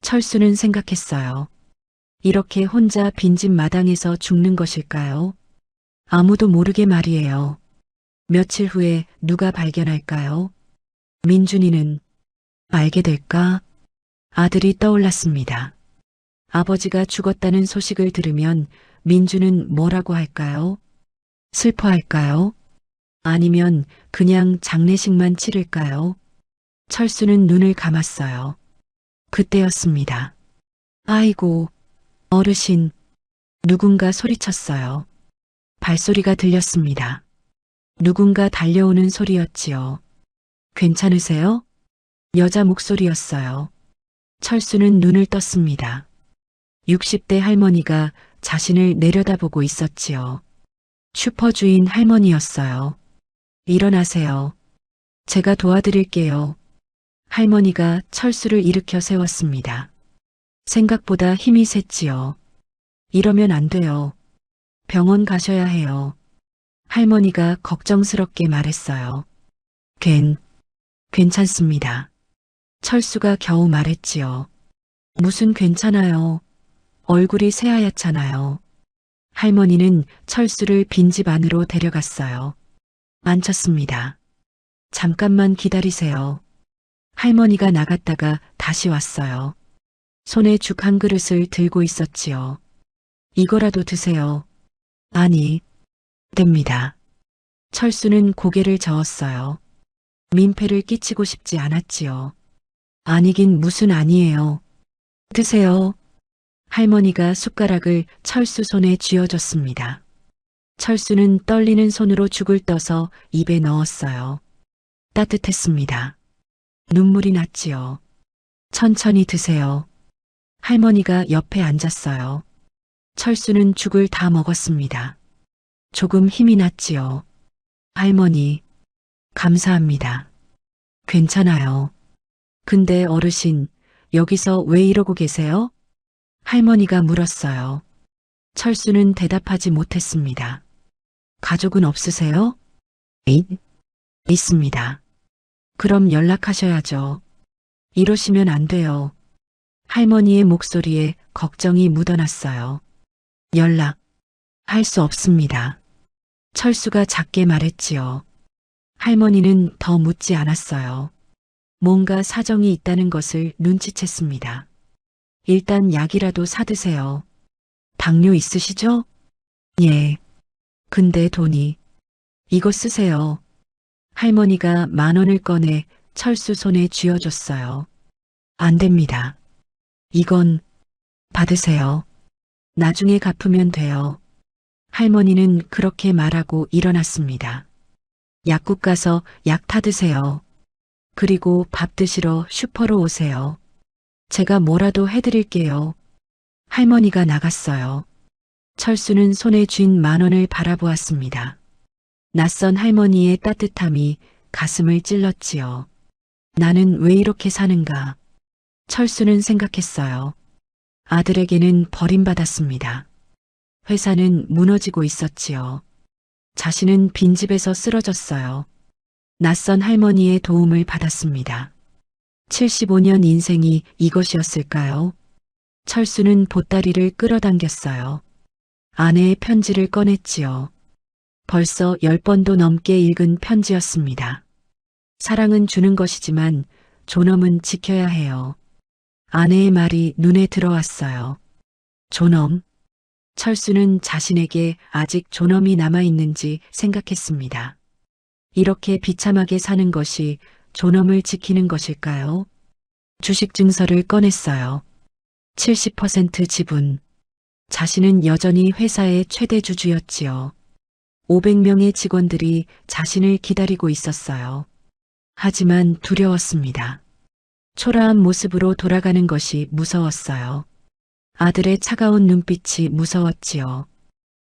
[SPEAKER 2] 철수는 생각했어요. 이렇게 혼자 빈집 마당에서 죽는 것일까요? 아무도 모르게 말이에요. 며칠 후에 누가 발견할까요? 민준이는 알게 될까? 아들이 떠올랐습니다. 아버지가 죽었다는 소식을 들으면 민주는 뭐라고 할까요? 슬퍼할까요? 아니면 그냥 장례식만 치를까요? 철수는 눈을 감았어요. 그때였습니다. 아이고, 어르신. 누군가 소리쳤어요. 발소리가 들렸습니다. 누군가 달려오는 소리였지요. 괜찮으세요? 여자 목소리였어요. 철수는 눈을 떴습니다. 60대 할머니가 자신을 내려다보고 있었지요. 슈퍼주인 할머니였어요. 일어나세요. 제가 도와드릴게요. 할머니가 철수를 일으켜 세웠습니다. 생각보다 힘이 셌지요. 이러면 안 돼요. 병원 가셔야 해요. 할머니가 걱정스럽게 말했어요. 괜찮습니다. 철수가 겨우 말했지요. 무슨 괜찮아요. 얼굴이 새하얗잖아요. 할머니는 철수를 빈집 안으로 데려갔어요. 앉혔습니다. 잠깐만 기다리세요. 할머니가 나갔다가 다시 왔어요. 손에 죽 한 그릇을 들고 있었지요. 이거라도 드세요. 아니, 됩니다. 철수는 고개를 저었어요. 민폐를 끼치고 싶지 않았지요. 아니긴 무슨 아니에요. 드세요. 할머니가 숟가락을 철수 손에 쥐어줬습니다. 철수는 떨리는 손으로 죽을 떠서 입에 넣었어요. 따뜻했습니다. 눈물이 났지요. 천천히 드세요. 할머니가 옆에 앉았어요. 철수는 죽을 다 먹었습니다. 조금 힘이 났지요. 할머니, 감사합니다. 괜찮아요. 근데 어르신, 여기서 왜 이러고 계세요? 할머니가 물었어요. 철수는 대답하지 못했습니다. 가족은 없으세요? 있습니다. 그럼 연락하셔야죠. 이러시면 안 돼요. 할머니의 목소리에 걱정이 묻어났어요. 할 수 없습니다. 철수가 작게 말했지요. 할머니는 더 묻지 않았어요. 뭔가 사정이 있다는 것을 눈치챘습니다. 일단 약이라도 사드세요. 당뇨 있으시죠? 예. 근데 돈이. 이거 쓰세요. 할머니가 10,000원을 꺼내 철수 손에 쥐어줬어요. 안 됩니다. 이건 받으세요. 나중에 갚으면 돼요. 할머니는 그렇게 말하고 일어났습니다. 약국 가서 약 타드세요. 그리고 밥 드시러 슈퍼로 오세요. 제가 뭐라도 해드릴게요. 할머니가 나갔어요. 철수는 손에 쥔 10,000원을 바라보았습니다. 낯선 할머니의 따뜻함이 가슴을 찔렀지요. 나는 왜 이렇게 사는가? 철수는 생각했어요. 아들에게는 버림받았습니다. 회사는 무너지고 있었지요. 자신은 빈집에서 쓰러졌어요. 낯선 할머니의 도움을 받았습니다. 75년 인생이 이것이었을까요? 철수는 보따리를 끌어당겼어요. 아내의 편지를 꺼냈지요. 벌써 10번도 넘게 읽은 편지였습니다. 사랑은 주는 것이지만 존엄은 지켜야 해요. 아내의 말이 눈에 들어왔어요. 존엄. 철수는 자신에게 아직 존엄이 남아있는지 생각했습니다. 이렇게 비참하게 사는 것이 존엄을 지키는 것일까요? 주식 증서를 꺼냈어요. 70% 지분. 자신은 여전히 회사의 최대 주주였지요. 500명의 직원들이 자신을 기다리고 있었어요. 하지만 두려웠습니다. 초라한 모습으로 돌아가는 것이 무서웠어요. 아들의 차가운 눈빛이 무서웠지요.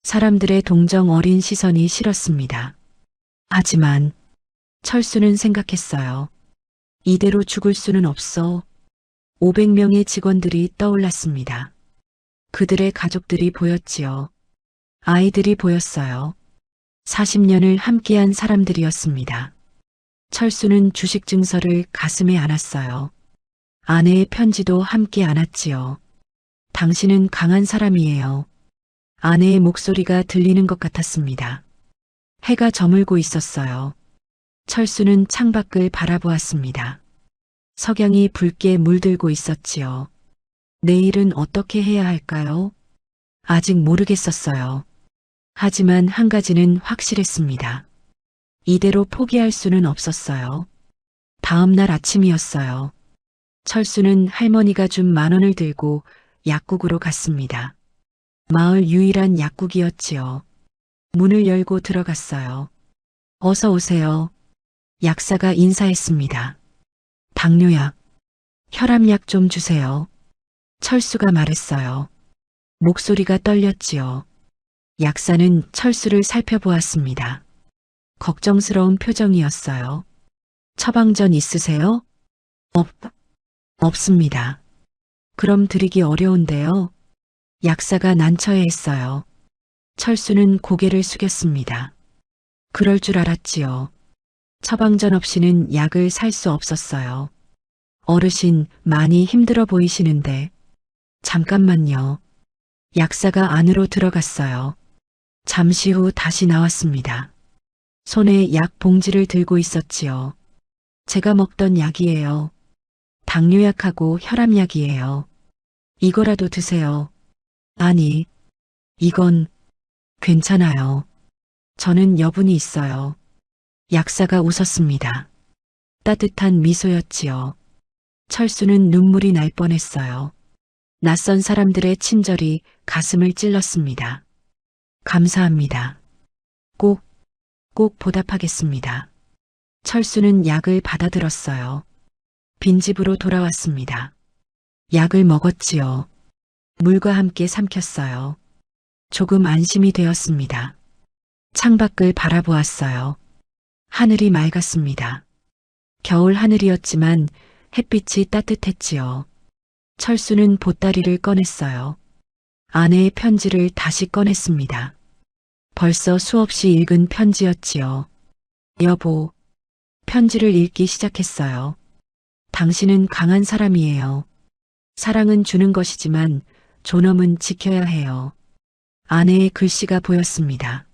[SPEAKER 2] 사람들의 동정 어린 시선이 싫었습니다. 하지만 철수는 생각했어요. 이대로 죽을 수는 없어. 500명의 직원들이 떠올랐습니다. 그들의 가족들이 보였지요. 아이들이 보였어요. 40년을 함께한 사람들이었습니다. 철수는 주식 증서를 가슴에 안았어요. 아내의 편지도 함께 안았지요. 당신은 강한 사람이에요. 아내의 목소리가 들리는 것 같았습니다. 해가 저물고 있었어요. 철수는 창밖을 바라보았습니다. 석양이 붉게 물들고 있었지요. 내일은 어떻게 해야 할까요? 아직 모르겠었어요. 하지만 한 가지는 확실했습니다. 이대로 포기할 수는 없었어요. 다음 날 아침이었어요. 철수는 할머니가 준 10,000원을 들고 약국으로 갔습니다. 마을 유일한 약국이었지요. 문을 열고 들어갔어요. 어서 오세요. 약사가 인사했습니다. 당뇨약, 혈압약 좀 주세요. 철수가 말했어요. 목소리가 떨렸지요. 약사는 철수를 살펴보았습니다. 걱정스러운 표정이었어요. 처방전 있으세요? 없습니다. 그럼 드리기 어려운데요. 약사가 난처해했어요. 철수는 고개를 숙였습니다. 그럴 줄 알았지요. 처방전 없이는 약을 살 수 없었어요. 어르신 많이 힘들어 보이시는데. 잠깐만요. 약사가 안으로 들어갔어요. 잠시 후 다시 나왔습니다. 손에 약 봉지를 들고 있었지요. 제가 먹던 약이에요. 당뇨약하고 혈압약이에요. 이거라도 드세요. 아니, 이건 괜찮아요. 저는 여분이 있어요. 약사가 웃었습니다. 따뜻한 미소였지요. 철수는 눈물이 날 뻔했어요. 낯선 사람들의 친절이 가슴을 찔렀습니다. 감사합니다. 꼭 보답하겠습니다. 철수는 약을 받아들었어요. 빈집으로 돌아왔습니다. 약을 먹었지요. 물과 함께 삼켰어요. 조금 안심이 되었습니다. 창밖을 바라보았어요. 하늘이 맑았습니다. 겨울 하늘이었지만 햇빛이 따뜻했지요. 철수는 보따리를 꺼냈어요. 아내의 편지를 다시 꺼냈습니다. 벌써 수없이 읽은 편지였지요. 여보, 편지를 읽기 시작했어요. 당신은 강한 사람이에요. 사랑은 주는 것이지만 존엄은 지켜야 해요. 아내의 글씨가 보였습니다.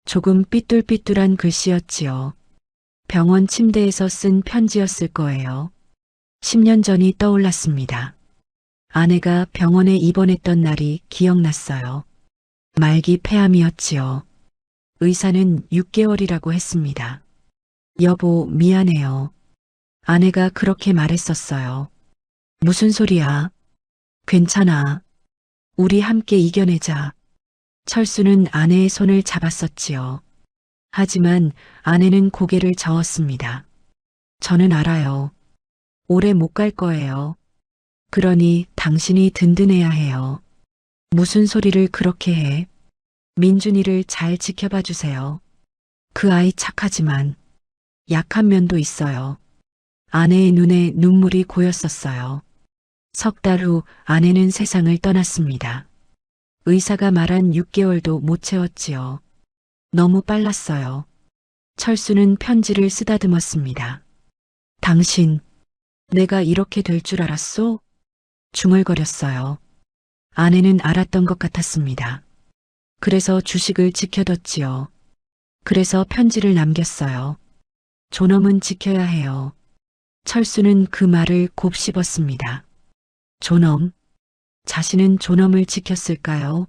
[SPEAKER 2] 조금 삐뚤삐뚤한 글씨였지요. 병원 침대에서 쓴 편지였을 거예요. 10년 전이 떠올랐습니다. 아내가 병원에 입원했던 날이 기억났어요. 말기 폐암이었지요. 의사는 6개월이라고 했습니다. 여보, 미안해요. 아내가 그렇게 말했었어요. 무슨 소리야? 괜찮아. 우리 함께 이겨내자. 철수는 아내의 손을 잡았었지요. 하지만 아내는 고개를 저었습니다. 저는 알아요. 오래 못 갈 거예요. 그러니 당신이 든든해야 해요. 무슨 소리를 그렇게 해? 민준이를 잘 지켜봐 주세요. 그 아이 착하지만 약한 면도 있어요. 아내의 눈에 눈물이 고였었어요. 석 달 후 아내는 세상을 떠났습니다. 의사가 말한 6개월도 못 채웠지요. 너무 빨랐어요. 철수는 편지를 쓰다듬었습니다. 당신, 내가 이렇게 될 줄 알았소? 중얼거렸어요. 아내는 알았던 것 같았습니다. 그래서 주식을 지켜뒀지요. 그래서 편지를 남겼어요. 존엄은 지켜야 해요. 철수는 그 말을 곱씹었습니다. 존엄? 자신은 존엄을 지켰을까요?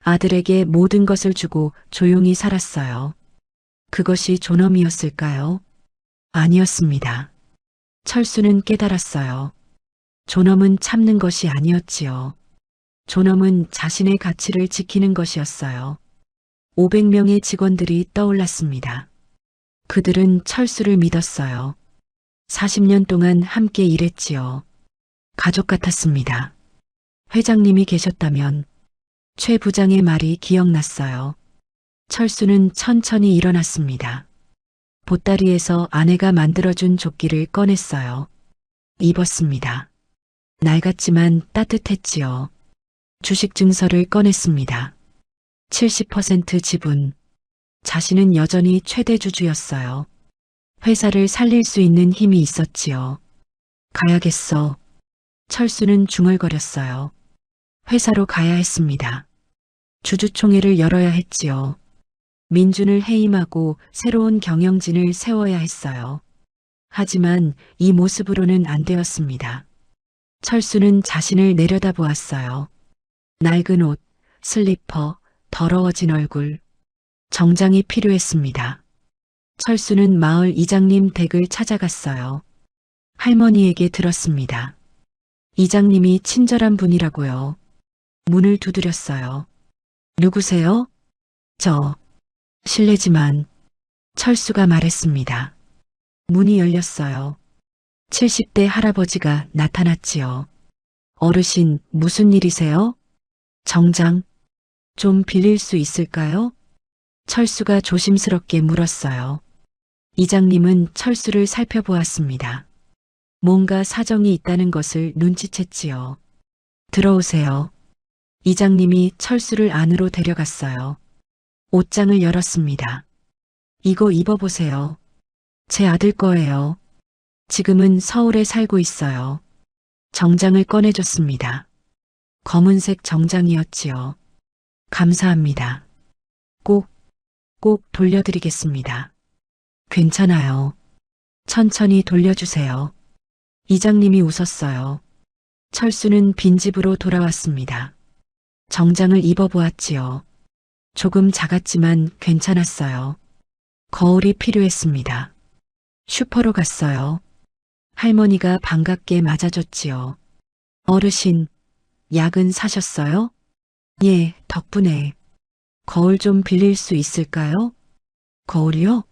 [SPEAKER 2] 아들에게 모든 것을 주고 조용히 살았어요. 그것이 존엄이었을까요? 아니었습니다. 철수는 깨달았어요. 존엄은 참는 것이 아니었지요. 존엄은 자신의 가치를 지키는 것이었어요. 500명의 직원들이 떠올랐습니다. 그들은 철수를 믿었어요. 40년 동안 함께 일했지요. 가족 같았습니다. 회장님이 계셨다면 최 부장의 말이 기억났어요. 철수는 천천히 일어났습니다. 보따리에서 아내가 만들어준 조끼를 꺼냈어요. 입었습니다. 낡았지만 따뜻했지요. 주식 증서를 꺼냈습니다. 70% 지분, 자신은 여전히 최대 주주였어요. 회사를 살릴 수 있는 힘이 있었지요. 가야겠어. 철수는 중얼거렸어요. 회사로 가야 했습니다. 주주총회를 열어야 했지요. 민준을 해임하고 새로운 경영진을 세워야 했어요. 하지만 이 모습으로는 안 되었습니다. 철수는 자신을 내려다보았어요. 낡은 옷, 슬리퍼, 더러워진 얼굴. 정장이 필요했습니다. 철수는 마을 이장님 댁을 찾아갔어요. 할머니에게 들었습니다. 이장님이 친절한 분이라고요. 문을 두드렸어요. 누구세요? 저. 실례지만 철수가 말했습니다. 문이 열렸어요. 70대 할아버지가 나타났지요. 어르신, 무슨 일이세요? 정장 좀 빌릴 수 있을까요? 철수가 조심스럽게 물었어요. 이장님은 철수를 살펴보았습니다. 뭔가 사정이 있다는 것을 눈치챘지요. 들어오세요. 이장님이 철수를 안으로 데려갔어요. 옷장을 열었습니다. 이거 입어보세요. 제 아들 거예요. 지금은 서울에 살고 있어요. 정장을 꺼내줬습니다. 검은색 정장이었지요. 감사합니다. 꼭 돌려드리겠습니다. 괜찮아요. 천천히 돌려주세요. 이장님이 웃었어요. 철수는 빈집으로 돌아왔습니다. 정장을 입어보았지요. 조금 작았지만 괜찮았어요. 거울이 필요했습니다. 슈퍼로 갔어요. 할머니가 반갑게 맞아줬지요. 어르신, 약은 사셨어요? 예, 덕분에. 거울 좀 빌릴 수 있을까요? 거울이요?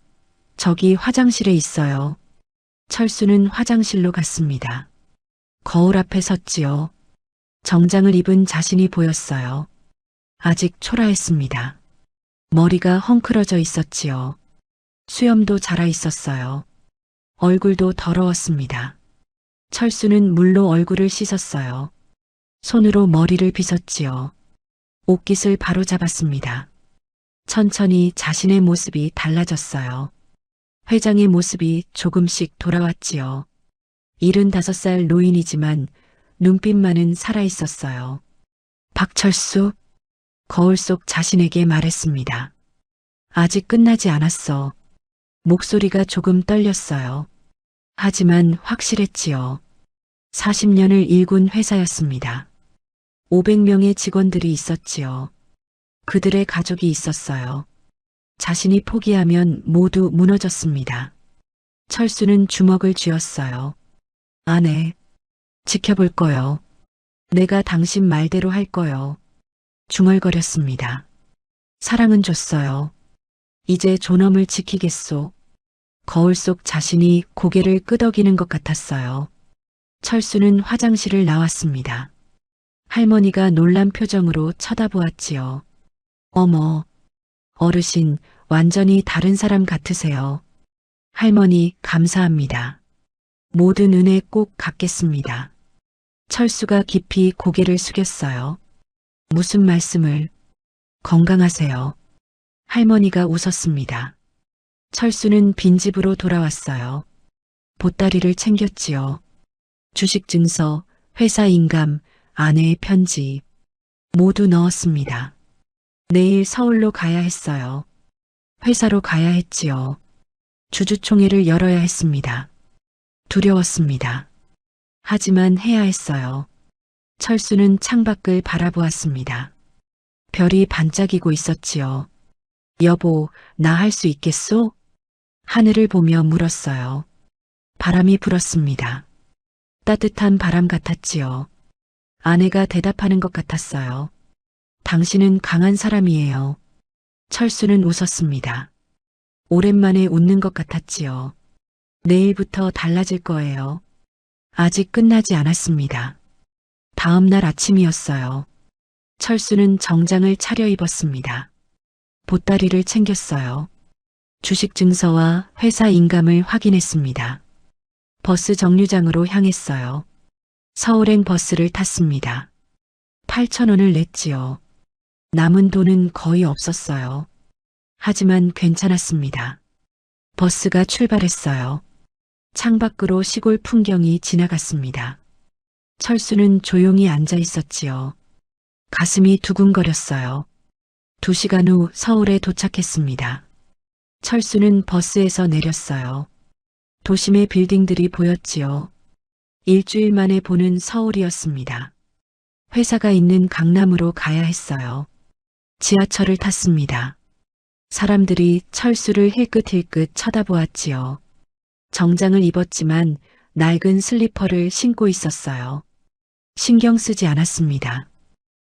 [SPEAKER 2] 저기 화장실에 있어요. 철수는 화장실로 갔습니다. 거울 앞에 섰지요. 정장을 입은 자신이 보였어요. 아직 초라했습니다. 머리가 헝클어져 있었지요. 수염도 자라 있었어요. 얼굴도 더러웠습니다. 철수는 물로 얼굴을 씻었어요. 손으로 머리를 빗었지요. 옷깃을 바로잡았습니다. 천천히 자신의 모습이 달라졌어요. 회장의 모습이 조금씩 돌아왔지요. 75살 노인이지만 눈빛만은 살아있었어요. 박철수, 거울 속 자신에게 말했습니다. 아직 끝나지 않았어. 목소리가 조금 떨렸어요. 하지만 확실했지요. 40년을 일군 회사였습니다. 500명의 직원들이 있었지요. 그들의 가족이 있었어요. 자신이 포기하면 모두 무너졌습니다. 철수는 주먹을 쥐었어요. 아내, 지켜볼 거요. 내가 당신 말대로 할 거요. 중얼거렸습니다. 사랑은 줬어요. 이제 존엄을 지키겠소. 거울 속 자신이 고개를 끄덕이는 것 같았어요. 철수는 화장실을 나왔습니다. 할머니가 놀란 표정으로 쳐다보았지요. 어머, 어르신, 완전히 다른 사람 같으세요. 할머니, 감사합니다. 모든 은혜 꼭 갚겠습니다. 철수가 깊이 고개를 숙였어요. 무슨 말씀을? 건강하세요. 할머니가 웃었습니다. 철수는 빈집으로 돌아왔어요. 보따리를 챙겼지요. 주식 증서, 회사 인감, 아내의 편지 모두 넣었습니다. 내일 서울로 가야 했어요. 회사로 가야 했지요. 주주총회를 열어야 했습니다. 두려웠습니다. 하지만 해야 했어요. 철수는 창밖을 바라보았습니다. 별이 반짝이고 있었지요. 여보, 나 할 수 있겠소? 하늘을 보며 물었어요. 바람이 불었습니다. 따뜻한 바람 같았지요. 아내가 대답하는 것 같았어요. 당신은 강한 사람이에요. 철수는 웃었습니다. 오랜만에 웃는 것 같았지요. 내일부터 달라질 거예요. 아직 끝나지 않았습니다. 다음 날 아침이었어요. 철수는 정장을 차려입었습니다. 보따리를 챙겼어요. 주식 증서와 회사 인감을 확인했습니다. 버스 정류장으로 향했어요. 서울행 버스를 탔습니다. 8,000원을 냈지요. 남은 돈은 거의 없었어요. 하지만 괜찮았습니다. 버스가 출발했어요. 창밖으로 시골 풍경이 지나갔습니다. 철수는 조용히 앉아 있었지요. 가슴이 두근거렸어요. 2시간 후 서울에 도착했습니다. 철수는 버스에서 내렸어요. 도심의 빌딩들이 보였지요. 일주일 만에 보는 서울이었습니다. 회사가 있는 강남으로 가야 했어요. 지하철을 탔습니다. 사람들이 철수를 힐끗힐끗 쳐다보았지요. 정장을 입었지만 낡은 슬리퍼를 신고 있었어요. 신경 쓰지 않았습니다.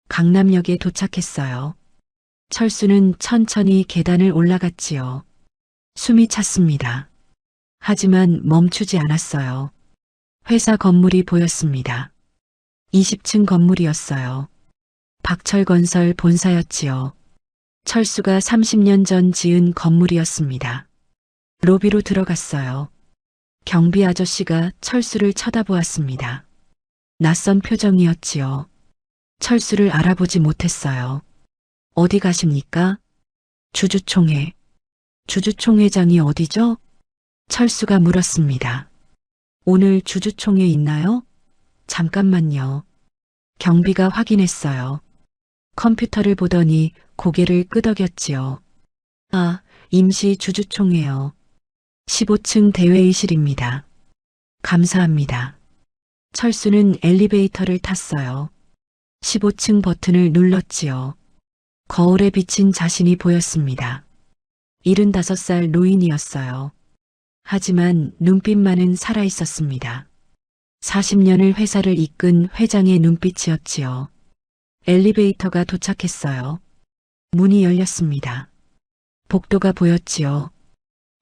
[SPEAKER 2] 강남역에 도착했어요. 철수는 천천히 계단을 올라갔지요. 숨이 찼습니다. 하지만 멈추지 않았어요. 회사 건물이 보였습니다. 20층 건물이었어요. 박철건설 본사였지요. 철수가 30년 전 지은 건물이었습니다. 로비로 들어갔어요. 경비 아저씨가 철수를 쳐다보았습니다. 낯선 표정이었지요. 철수를 알아보지 못했어요. 어디 가십니까? 주주총회. 주주총회장이 어디죠? 철수가 물었습니다. 오늘 주주총회 있나요? 잠깐만요. 경비가 확인했어요. 컴퓨터를 보더니 고개를 끄덕였지요. 아, 임시 주주총회요. 15층 대회의실입니다. 감사합니다. 철수는 엘리베이터를 탔어요. 15층 버튼을 눌렀지요. 거울에 비친 자신이 보였습니다. 75살 노인이었어요. 하지만 눈빛만은 살아있었습니다. 40년을 회사를 이끈 회장의 눈빛이었지요. 엘리베이터가 도착했어요. 문이 열렸습니다. 복도가 보였지요.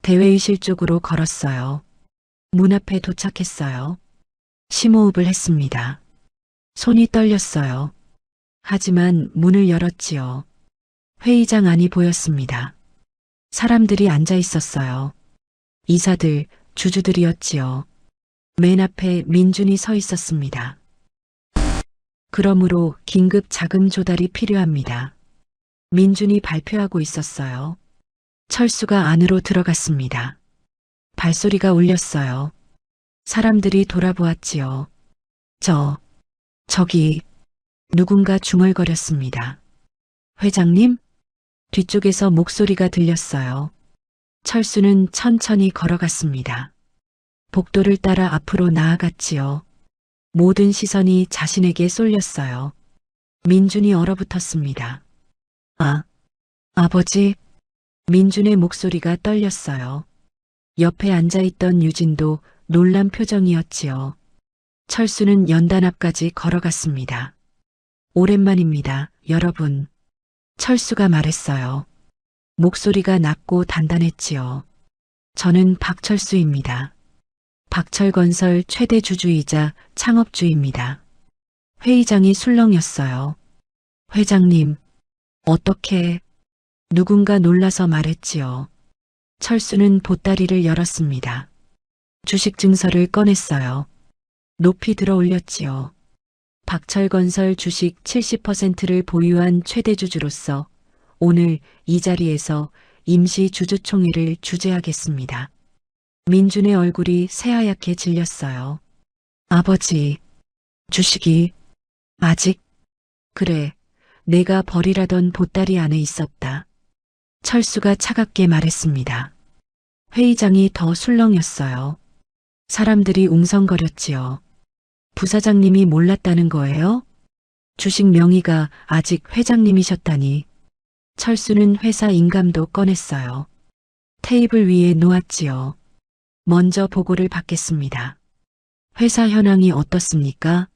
[SPEAKER 2] 대회의실 쪽으로 걸었어요. 문 앞에 도착했어요. 심호흡을 했습니다. 손이 떨렸어요. 하지만 문을 열었지요. 회의장 안이 보였습니다. 사람들이 앉아 있었어요. 이사들, 주주들이었지요. 맨 앞에 민준이 서 있었습니다. 그러므로 긴급 자금 조달이 필요합니다. 민준이 발표하고 있었어요. 철수가 안으로 들어갔습니다. 발소리가 울렸어요. 사람들이 돌아보았지요. 저기, 누군가 중얼거렸습니다. 회장님? 뒤쪽에서 목소리가 들렸어요. 철수는 천천히 걸어갔습니다. 복도를 따라 앞으로 나아갔지요. 모든 시선이 자신에게 쏠렸어요. 민준이 얼어붙었습니다. 아버지. 민준의 목소리가 떨렸어요. 옆에 앉아있던 유진도 놀란 표정이었지요. 철수는 연단 앞까지 걸어갔습니다. 오랜만입니다, 여러분. 철수가 말했어요. 목소리가 낮고 단단했지요. 저는 박철수입니다. 박철건설 최대 주주이자 창업주입니다. 회의장이 술렁였어요. 회장님, 어떻게... 누군가 놀라서 말했지요. 철수는 보따리를 열었습니다. 주식 증서를 꺼냈어요. 높이 들어 올렸지요. 박철건설 주식 70%를 보유한 최대주주로서 오늘 이 자리에서 임시 주주총회를 주재하겠습니다. 민준의 얼굴이 새하얗게 질렸어요. 아버지, 주식이 아직... 그래, 내가 버리라던 보따리 안에 있었다. 철수가 차갑게 말했습니다. 회의장이 더 술렁였어요. 사람들이 웅성거렸지요. 부사장님이 몰랐다는 거예요? 주식 명의가 아직 회장님이셨다니. 철수는 회사 인감도 꺼냈어요. 테이블 위에 놓았지요. 먼저 보고를 받겠습니다. 회사 현황이 어떻습니까?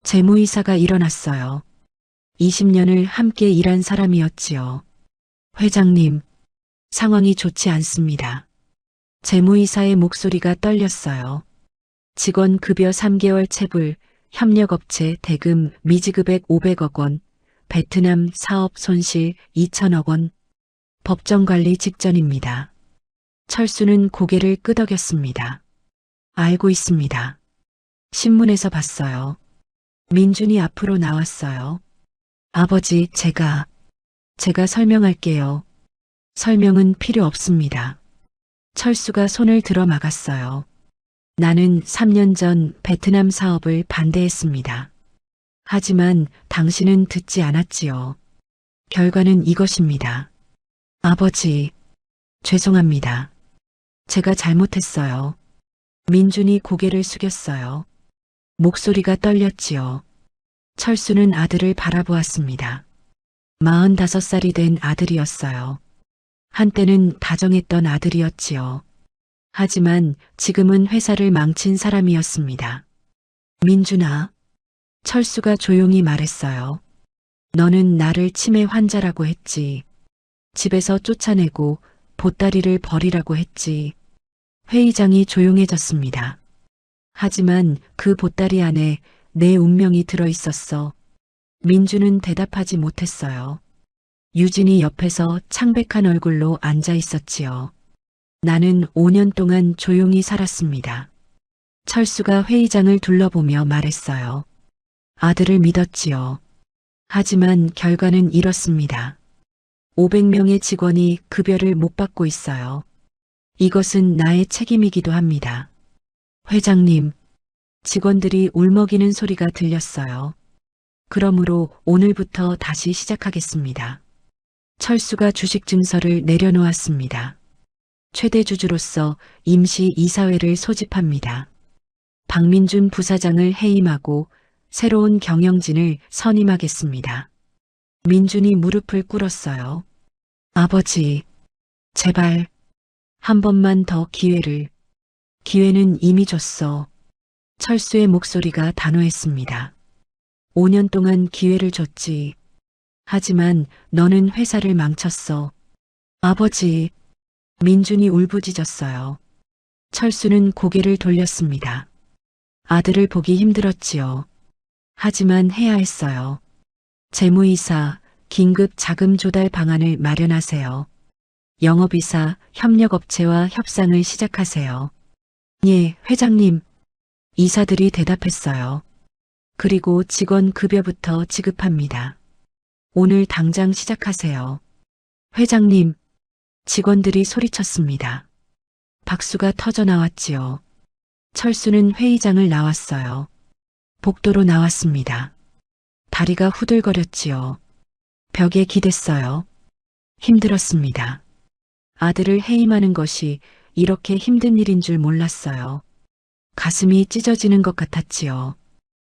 [SPEAKER 2] 재무이사가 일어났어요. 20년을 함께 일한 사람이었지요. 회장님, 상황이 좋지 않습니다. 재무이사의 목소리가 떨렸어요. 직원 급여 3개월 체불, 협력업체 대금 미지급액 500억 원, 베트남 사업 손실 2천억 원. 법정 관리 직전입니다. 철수는 고개를 끄덕였습니다. 알고 있습니다. 신문에서 봤어요. 민준이 앞으로 나왔어요. 아버지, 제가 설명할게요. 설명은 필요 없습니다. 철수가 손을 들어 막았어요. 나는 3년 전 베트남 사업을 반대했습니다. 하지만 당신은 듣지 않았지요. 결과는 이것입니다. 아버지, 죄송합니다. 제가 잘못했어요. 민준이 고개를 숙였어요. 목소리가 떨렸지요. 철수는 아들을 바라보았습니다. 45살이 된 아들이었어요. 한때는 다정했던 아들이었지요. 하지만 지금은 회사를 망친 사람이었습니다. 민준아, 철수가 조용히 말했어요. 너는 나를 치매 환자라고 했지. 집에서 쫓아내고 보따리를 버리라고 했지. 회의장이 조용해졌습니다. 하지만 그 보따리 안에 내 운명이 들어 있었어. 민주는 대답하지 못했어요. 유진이 옆에서 창백한 얼굴로 앉아 있었지요. 나는 5년 동안 조용히 살았습니다. 철수가 회의장을 둘러보며 말했어요. 아들을 믿었지요. 하지만 결과는 이렇습니다. 500명의 직원이 급여를 못 받고 있어요. 이것은 나의 책임이기도 합니다. 회장님, 직원들이 울먹이는 소리가 들렸어요. 그러므로 오늘부터 다시 시작하겠습니다. 철수가 주식 증서를 내려놓았습니다. 최대 주주로서 임시 이사회를 소집합니다. 박민준 부사장을 해임하고 새로운 경영진을 선임하겠습니다. 민준이 무릎을 꿇었어요. 아버지, 제발 한 번만 더 기회를. 기회는 이미 줬어. 철수의 목소리가 단호했습니다. 5년 동안 기회를 줬지. 하지만 너는 회사를 망쳤어. 아버지, 민준이 울부짖었어요. 철수는 고개를 돌렸습니다. 아들을 보기 힘들었지요. 하지만 해야 했어요. 재무이사, 긴급 자금 조달 방안을 마련하세요. 영업이사, 협력업체와 협상을 시작하세요. 예, 회장님. 이사들이 대답했어요. 그리고 직원 급여부터 지급합니다. 오늘 당장 시작하세요. 회장님. 직원들이 소리쳤습니다. 박수가 터져 나왔지요. 철수는 회의장을 나왔어요. 복도로 나왔습니다. 다리가 후들거렸지요. 벽에 기댔어요. 힘들었습니다. 아들을 해임하는 것이 이렇게 힘든 일인 줄 몰랐어요. 가슴이 찢어지는 것 같았지요.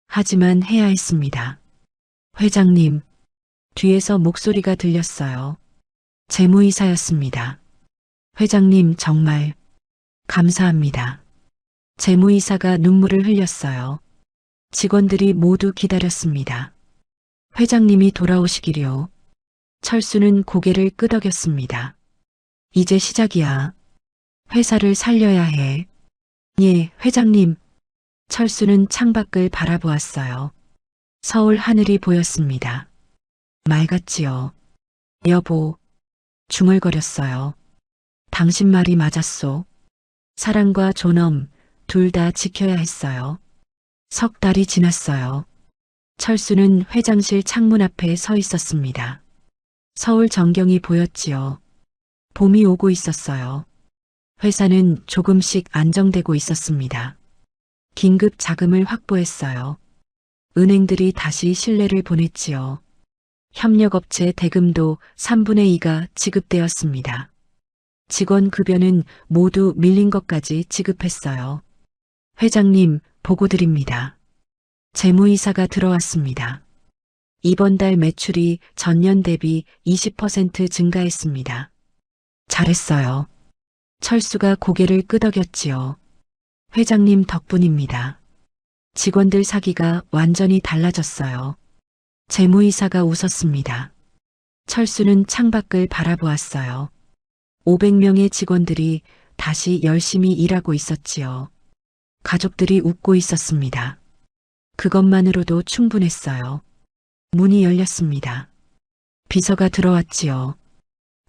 [SPEAKER 2] 하지만 해야 했습니다. 회장님, 뒤에서 목소리가 들렸어요. 재무이사였습니다. 회장님 정말 감사합니다. 재무이사가 눈물을 흘렸어요. 직원들이 모두 기다렸습니다. 회장님이 돌아오시기려. 철수는 고개를 끄덕였습니다. 이제 시작이야. 회사를 살려야 해. 예, 회장님. 철수는 창밖을 바라보았어요. 서울 하늘이 보였습니다. 맑았지요. 여보, 중얼거렸어요. 당신 말이 맞았소. 사랑과 존엄 둘 다 지켜야 했어요. 석 달이 지났어요. 철수는 회장실 창문 앞에 서 있었습니다. 서울 전경이 보였지요. 봄이 오고 있었어요. 회사는 조금씩 안정되고 있었습니다. 긴급 자금을 확보했어요. 은행들이 다시 신뢰를 보냈지요. 협력업체 대금도 3분의 2가 지급되었습니다. 직원 급여는 모두 밀린 것까지 지급했어요. 회장님, 보고 드립니다. 재무이사가 들어왔습니다. 이번 달 매출이 전년 대비 20% 증가했습니다. 잘했어요. 철수가 고개를 끄덕였지요. 회장님 덕분입니다. 직원들 사기가 완전히 달라졌어요. 재무이사가 웃었습니다. 철수는 창밖을 바라보았어요. 500명의 직원들이 다시 열심히 일하고 있었지요. 가족들이 웃고 있었습니다. 그것만으로도 충분했어요. 문이 열렸습니다. 비서가 들어왔지요.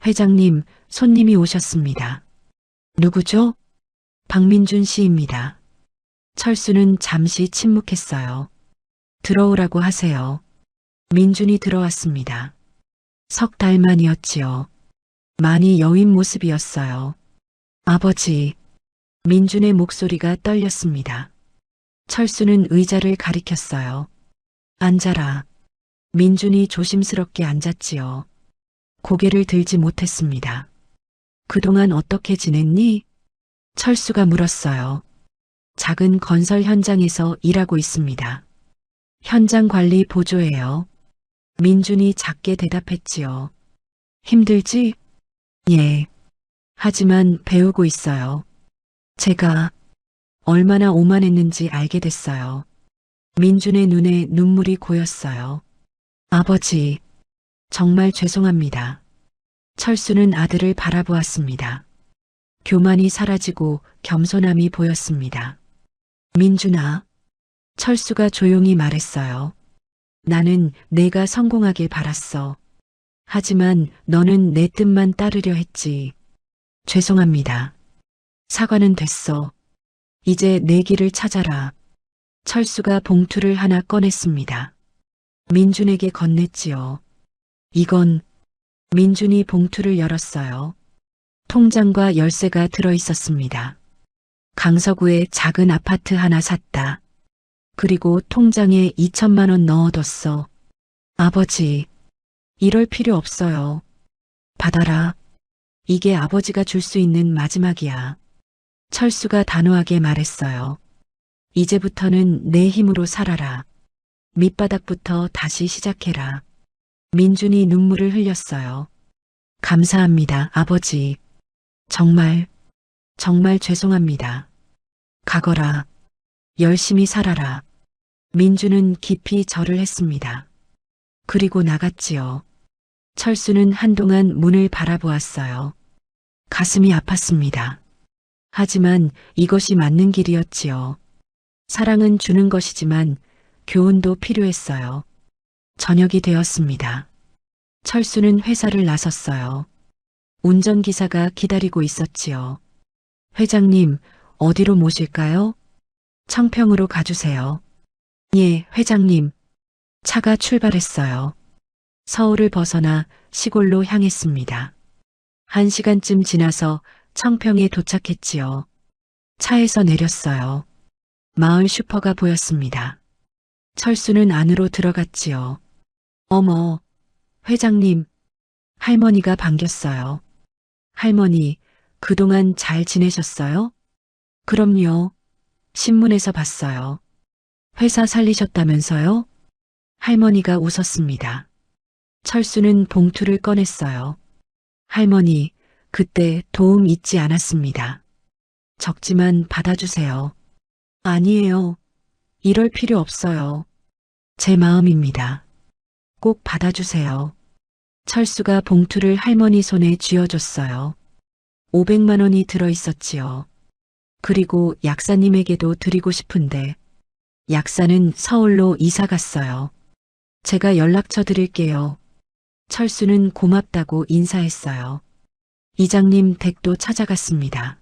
[SPEAKER 2] 회장님, 손님이 오셨습니다. 누구죠? 박민준 씨입니다. 철수는 잠시 침묵했어요. 들어오라고 하세요. 민준이 들어왔습니다. 석 달 만이었지요. 많이 여윈 모습이었어요. 아버지, 민준의 목소리가 떨렸습니다. 철수는 의자를 가리켰어요. 앉아라. 민준이 조심스럽게 앉았지요. 고개를 들지 못했습니다. 그동안 어떻게 지냈니? 철수가 물었어요. 작은 건설 현장에서 일하고 있습니다. 현장 관리 보조예요. 민준이 작게 대답했지요. 힘들지? 예. 하지만 배우고 있어요. 제가 얼마나 오만했는지 알게 됐어요. 민준의 눈에 눈물이 고였어요. 아버지, 정말 죄송합니다. 철수는 아들을 바라보았습니다. 교만이 사라지고 겸손함이 보였습니다. 민준아, 철수가 조용히 말했어요. 나는 내가 성공하길 바랐어. 하지만 너는 내 뜻만 따르려 했지. 죄송합니다. 사과는 됐어. 이제 내 길을 찾아라. 철수가 봉투를 하나 꺼냈습니다. 민준에게 건넸지요. 이건 민준이 봉투를 열었어요. 통장과 열쇠가 들어 있었습니다. 강서구에 작은 아파트 하나 샀다. 그리고 통장에 2천만 원 넣어뒀어. 아버지, 이럴 필요 없어요. 받아라. 이게 아버지가 줄 수 있는 마지막이야. 철수가 단호하게 말했어요. 이제부터는 내 힘으로 살아라. 밑바닥부터 다시 시작해라. 민준이 눈물을 흘렸어요. 감사합니다, 아버지. 정말 죄송합니다. 가거라. 열심히 살아라. 민준은 깊이 절을 했습니다. 그리고 나갔지요. 철수는 한동안 문을 바라보았어요. 가슴이 아팠습니다. 하지만 이것이 맞는 길이었지요. 사랑은 주는 것이지만 교훈도 필요했어요. 저녁이 되었습니다. 철수는 회사를 나섰어요. 운전기사가 기다리고 있었지요. 회장님, 어디로 모실까요? 청평으로 가주세요. 예, 회장님. 차가 출발했어요. 서울을 벗어나 시골로 향했습니다. 1시간쯤 지나서 청평에 도착했지요. 차에서 내렸어요. 마을 슈퍼가 보였습니다. 철수는 안으로 들어갔지요. 어머, 회장님. 할머니가 반겼어요. 할머니, 그동안 잘 지내셨어요? 그럼요. 신문에서 봤어요. 회사 살리셨다면서요? 할머니가 웃었습니다. 철수는 봉투를 꺼냈어요. 할머니, 그때 도움 잊지 않았습니다. 적지만 받아주세요. 아니에요. 이럴 필요 없어요. 제 마음입니다. 꼭 받아주세요. 철수가 봉투를 할머니 손에 쥐어줬어요. 500만 원이 들어있었지요. 그리고 약사님에게도 드리고 싶은데 약사는 서울로 이사 갔어요. 제가 연락처 드릴게요. 철수는 고맙다고 인사했어요. 이장님 댁도 찾아갔습니다.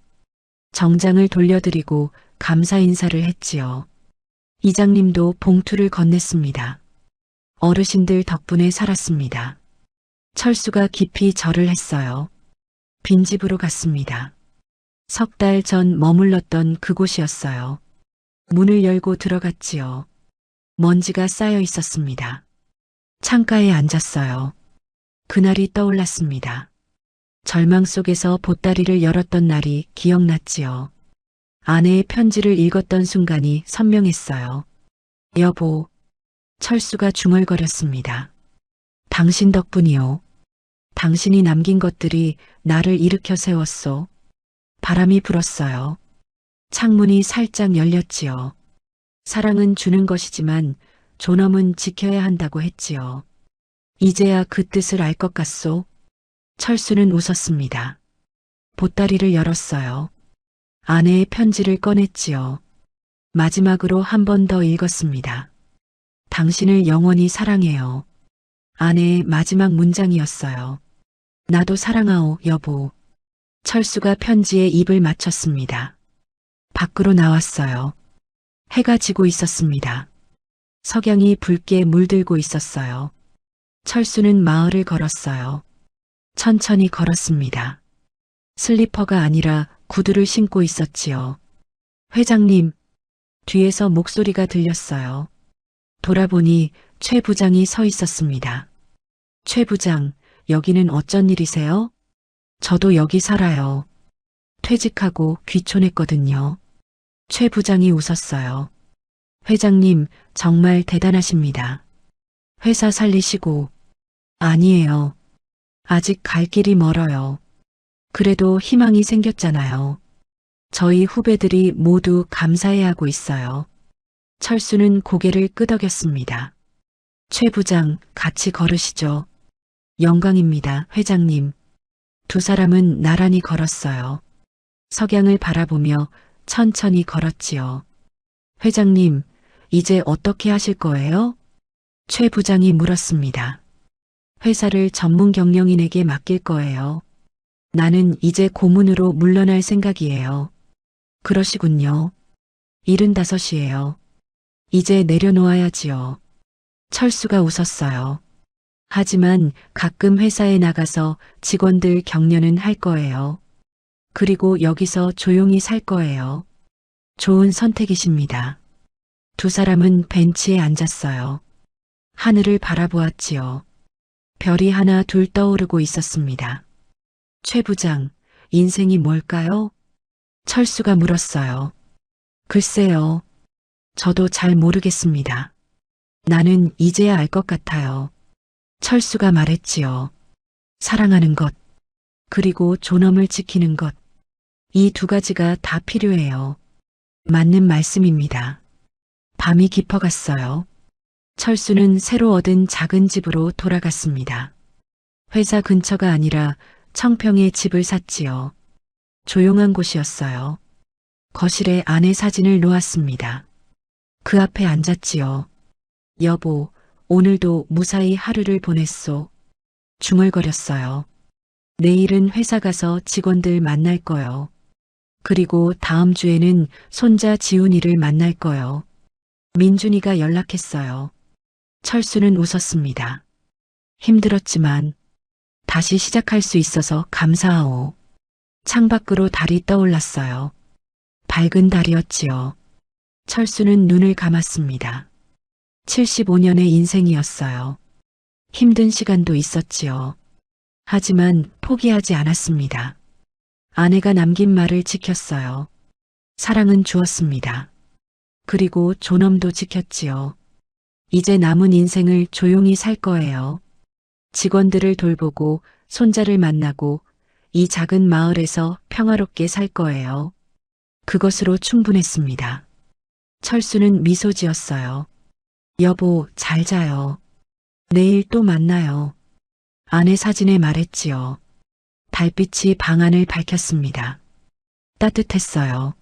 [SPEAKER 2] 정장을 돌려드리고 감사 인사를 했지요. 이장님도 봉투를 건넸습니다. 어르신들 덕분에 살았습니다. 철수가 깊이 절을 했어요. 빈집으로 갔습니다. 3달 전 머물렀던 그곳이었어요. 문을 열고 들어갔지요. 먼지가 쌓여 있었습니다. 창가에 앉았어요. 그날이 떠올랐습니다. 절망 속에서 보따리를 열었던 날이 기억났지요. 아내의 편지를 읽었던 순간이 선명했어요. 여보, 철수가 중얼거렸습니다. 당신 덕분이요. 당신이 남긴 것들이 나를 일으켜 세웠소. 바람이 불었어요. 창문이 살짝 열렸지요. 사랑은 주는 것이지만 존엄은 지켜야 한다고 했지요. 이제야 그 뜻을 알 것 같소. 철수는 웃었습니다. 보따리를 열었어요. 아내의 편지를 꺼냈지요. 마지막으로 한 번 더 읽었습니다. 당신을 영원히 사랑해요. 아내의 마지막 문장이었어요. 나도 사랑하오, 여보. 철수가 편지에 입을 맞췄습니다. 밖으로 나왔어요. 해가 지고 있었습니다. 석양이 붉게 물들고 있었어요. 철수는 마을을 걸었어요. 천천히 걸었습니다. 슬리퍼가 아니라 구두를 신고 있었지요. 회장님, 뒤에서 목소리가 들렸어요. 돌아보니 최 부장이 서 있었습니다. 최 부장, 여기는 어쩐 일이세요? 저도 여기 살아요. 퇴직하고 귀촌했거든요. 최 부장이 웃었어요. 회장님, 정말 대단하십니다. 회사 살리시고. 아니에요. 아직 갈 길이 멀어요. 그래도 희망이 생겼잖아요. 저희 후배들이 모두 감사해하고 있어요. 철수는 고개를 끄덕였습니다. 최 부장, 같이 걸으시죠. 영광입니다, 회장님. 두 사람은 나란히 걸었어요. 석양을 바라보며 천천히 걸었지요. 회장님, 이제 어떻게 하실 거예요? 최 부장이 물었습니다. 회사를 전문 경영인에게 맡길 거예요. 나는 이제 고문으로 물러날 생각이에요. 그러시군요. 75이에요. 이제 내려놓아야지요. 철수가 웃었어요. 하지만 가끔 회사에 나가서 직원들 격려는 할 거예요. 그리고 여기서 조용히 살 거예요. 좋은 선택이십니다. 두 사람은 벤치에 앉았어요. 하늘을 바라보았지요. 별이 하나 둘 떠오르고 있었습니다. 최 부장, 인생이 뭘까요? 철수가 물었어요. 글쎄요. 저도 잘 모르겠습니다. 나는 이제야 알 것 같아요. 철수가 말했지요. 사랑하는 것, 그리고 존엄을 지키는 것. 이 두 가지가 다 필요해요. 맞는 말씀입니다. 밤이 깊어갔어요. 철수는 새로 얻은 작은 집으로 돌아갔습니다. 회사 근처가 아니라 청평에 집을 샀지요. 조용한 곳이었어요. 거실에 아내 사진을 놓았습니다. 그 앞에 앉았지요. 여보, 오늘도 무사히 하루를 보냈소. 중얼거렸어요. 내일은 회사 가서 직원들 만날 거요. 그리고 다음 주에는 손자 지훈이를 만날 거요. 민준이가 연락했어요. 철수는 웃었습니다. 힘들었지만 다시 시작할 수 있어서 감사하오. 창밖으로 달이 떠올랐어요. 밝은 달이었지요. 철수는 눈을 감았습니다. 75년의 인생이었어요. 힘든 시간도 있었지요. 하지만 포기하지 않았습니다. 아내가 남긴 말을 지켰어요. 사랑은 주었습니다. 그리고 존엄도 지켰지요. 이제 남은 인생을 조용히 살 거예요. 직원들을 돌보고 손자를 만나고 이 작은 마을에서 평화롭게 살 거예요. 그것으로 충분했습니다. 철수는 미소 지었어요. 여보, 잘 자요. 내일 또 만나요. 아내 사진에 말했지요. 달빛이 방 안을 밝혔습니다. 따뜻했어요.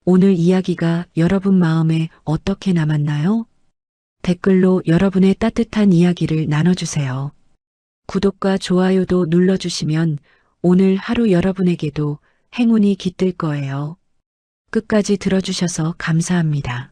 [SPEAKER 2] 오늘 이야기가 여러분 마음에 어떻게 남았나요? 댓글로 여러분의 따뜻한 이야기를 나눠주세요. 구독과 좋아요도 눌러주시면 오늘 하루 여러분에게도 행운이 깃들 거예요. 끝까지 들어주셔서 감사합니다.